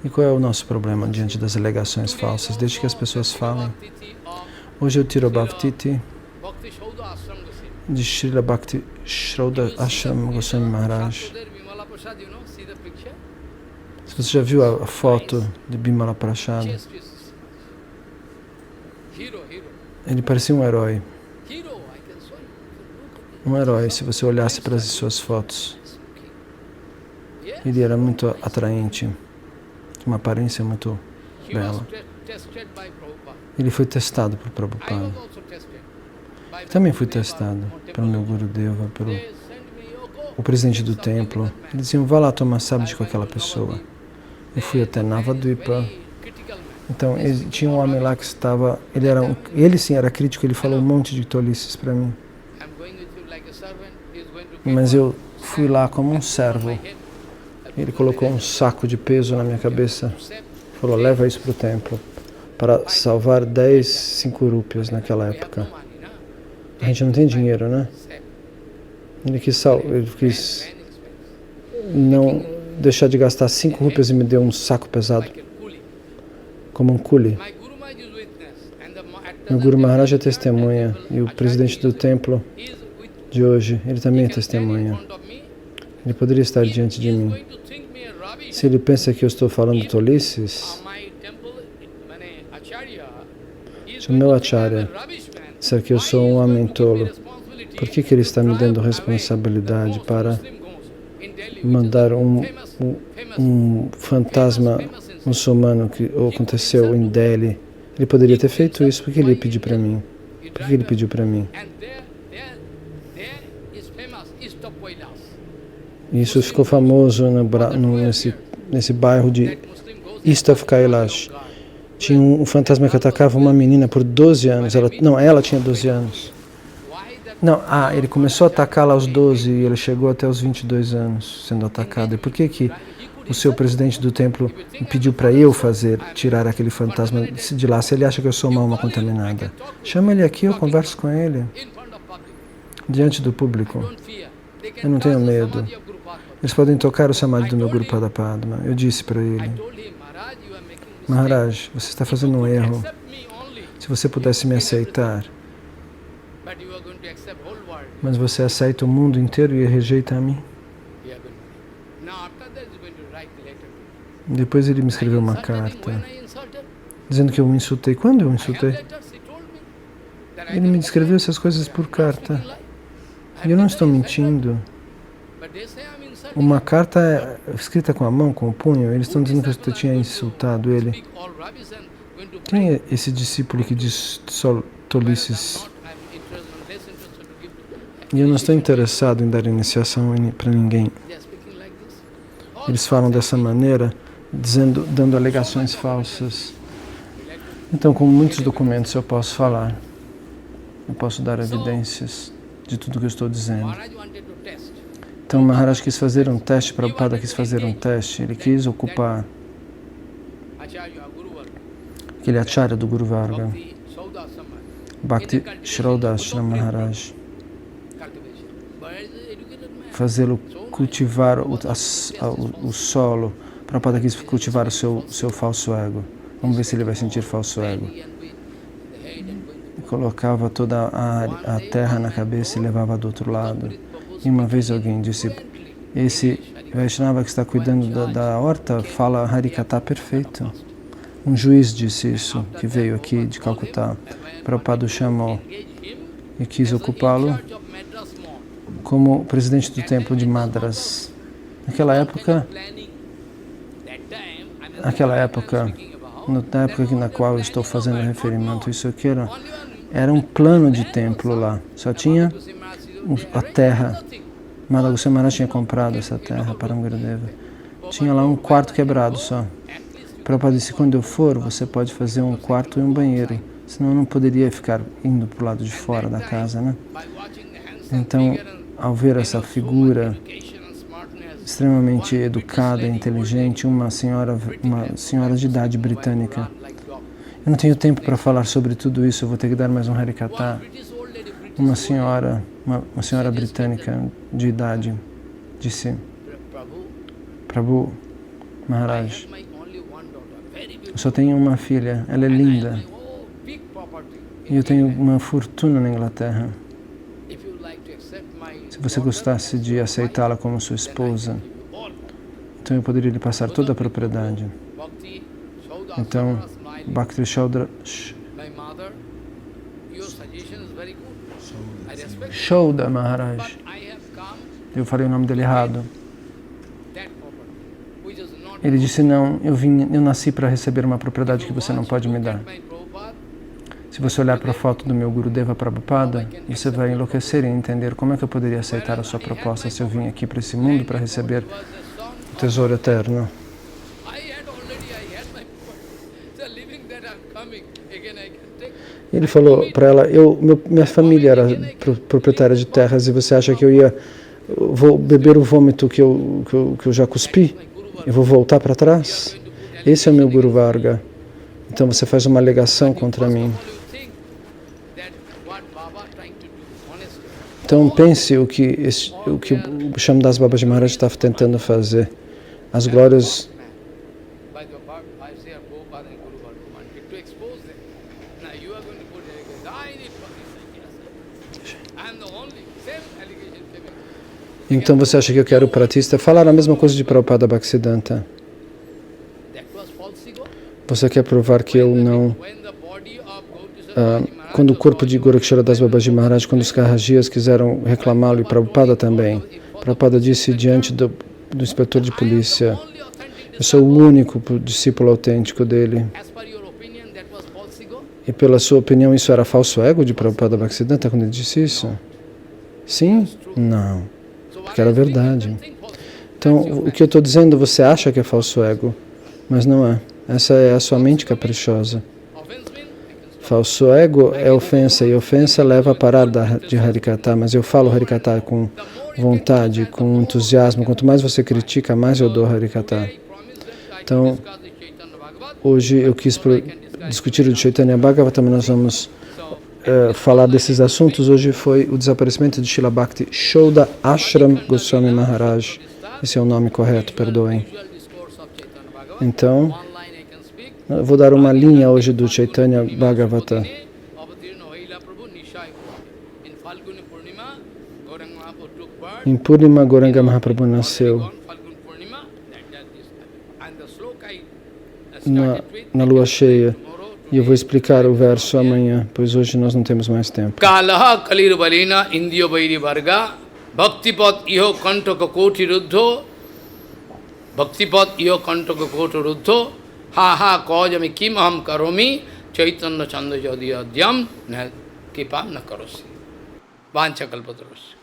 E qual é o nosso problema diante das alegações falsas? Desde que as pessoas falem. Hoje eu tiro a Bhaktiti de Srila Bhakti Shrauda Ashram Goswami Maharaj. Se você já viu a foto de Bimala Prasad, ele parecia um herói. Um herói, se você olhasse para as suas fotos. Ele era muito atraente, uma aparência muito bela. Ele foi testado por Prabhupada. Também fui testado pelo meu Gurudeva, pelo o presidente do templo. Eles diziam, vá lá tomar sábado com aquela pessoa. Eu fui até Navadvipa. Então, tinha um homem lá que estava... Ele sim era crítico, ele falou um monte de tolices para mim. Mas eu fui lá como um servo. Ele colocou um saco de peso na minha cabeça. Falou, leva isso para o templo. Para salvar 5 rúpias naquela época. A gente não tem dinheiro, né? Ele quis não deixar de gastar 5 rúpias e me deu um saco pesado. Como um cule. O Guru Maharaj é testemunha. E o presidente do templo de hoje, ele também é testemunha. Ele poderia estar diante de mim. Se ele pensa que eu estou falando tolices, se o meu acharya disser que eu sou um homem tolo, por que ele está me dando responsabilidade para mandar um fantasma muçulmano que aconteceu em Delhi? Ele poderia ter feito isso, por que ele pediu para mim? Por que ele pediu para mim? Isso ficou famoso nesse bairro de East of Kailash. Tinha um fantasma que atacava uma menina por 12 anos. Ela tinha 12 anos. Ele começou a atacá-la aos 12 e ele chegou até os 22 anos sendo atacado. E por que o seu presidente do templo me pediu para eu tirar aquele fantasma de lá, se ele acha que eu sou uma alma contaminada? Chama ele aqui, eu converso com ele. Diante do público. Eu não tenho medo. Eles podem tocar o samadhi do meu Guru Pada Padma. Eu disse para ele, Maharaj, você está fazendo um erro. Se você pudesse me aceitar, mas você aceita o mundo inteiro e rejeita a mim. Depois ele me escreveu uma carta, dizendo que eu o insultei. Quando eu o insultei? Ele me descreveu essas coisas por carta. E eu não estou mentindo. Uma carta escrita com a mão, com o punho, eles estão dizendo que eu tinha insultado ele. Quem é esse discípulo que diz só tolices? E eu não estou interessado em dar iniciação para ninguém. Eles falam dessa maneira, dando alegações falsas. Então, com muitos documentos eu posso falar. Eu posso dar evidências de tudo que eu estou dizendo. Então, Maharaj quis fazer um teste, Prabhupada quis fazer um teste. Ele quis ocupar aquele acharya do Guru Varga, Bhakti Shraudashram Maharaj, fazê-lo cultivar o solo. Prabhupada quis cultivar o seu falso ego. Vamos ver se ele vai sentir falso ego. Colocava toda a terra na cabeça e levava do outro lado. E uma vez alguém disse, esse Vaishnava que está cuidando da horta fala Harikata perfeito. Um juiz disse isso, que veio aqui de Calcutá. Prabhupada o chamou e quis ocupá-lo como presidente do templo de Madras. Naquela época na qual eu estou fazendo referimento, isso aqui era um plano de templo lá. Só tinha a terra. Madhava Goswami Maharaj tinha comprado essa terra para um Gurudeva. Tinha lá um quarto quebrado só. Prabhupada disse, quando eu for, você pode fazer um quarto e um banheiro. Senão eu não poderia ficar indo para o lado de fora da casa, né? Então, ao ver essa figura extremamente educada, inteligente, uma senhora de idade britânica, eu não tenho tempo para falar sobre tudo isso, eu vou ter que dar mais um Harikata. Uma senhora britânica de idade disse, Prabhu Maharaj, eu só tenho uma filha, ela é linda, e eu tenho uma fortuna na Inglaterra. Se você gostasse de aceitá-la como sua esposa, então eu poderia lhe passar toda a propriedade. Então, Bhakti Shauda Maharaj. Eu falei o nome dele errado. Ele disse, não, eu nasci para receber uma propriedade que você não pode me dar. Se você olhar para a foto do meu Gurudeva Prabhupada, você vai enlouquecer e entender como é que eu poderia aceitar a sua proposta se eu vim aqui para esse mundo para receber o tesouro eterno. Ele falou para ela, minha família era proprietária de terras e você acha que eu vou beber o vômito que eu já cuspi? Eu vou voltar para trás? Esse é o meu Guru Varga. Então você faz uma alegação contra mim. Então pense o que o Shyamdas Babaji Maharaj está tentando fazer. As glórias Então você acha que eu quero pratista falar a mesma coisa de Prabhupada Bhaktisiddhanta? Você quer provar que eu não... quando o corpo de Goraksharadas Babaji Maharaj, quando os Karajias quiseram reclamá-lo, e Prabhupada também, Prabhupada disse diante do inspetor de polícia, eu sou o único discípulo autêntico dele. E pela sua opinião isso era falso ego de Prabhupada Bhaktisiddhanta quando ele disse isso? Sim? Não. Porque era verdade. Então, o que eu estou dizendo, você acha que é falso ego, mas não é. Essa é a sua mente caprichosa. Falso ego é ofensa, e ofensa leva a parar de Harikata, mas eu falo Harikata com vontade, com entusiasmo. Quanto mais você critica, mais eu dou Harikata. Então, hoje eu quis discutir o Chaitanya Bhagavatam, nós vamos falar desses assuntos. Hoje foi o desaparecimento de Srila Bhakti Shoda Ashram Goswami Maharaj. Esse é o nome correto, perdoem. Então, eu vou dar uma linha hoje do Chaitanya Bhagavata. Em Purnima, Gauranga Mahaprabhu nasceu. Na lua cheia. E eu vou explicar o verso amanhã, pois hoje nós não temos mais tempo. Kalaha kalir balina indiya vairi varga bhaktipad iho kantaka koti ruddho bhaktipad iho kantaka koti ruddho ha ha kajami kim aham karomi chaitanya chanda jadi adyam na kipam na karosi vancha kalpatarosya.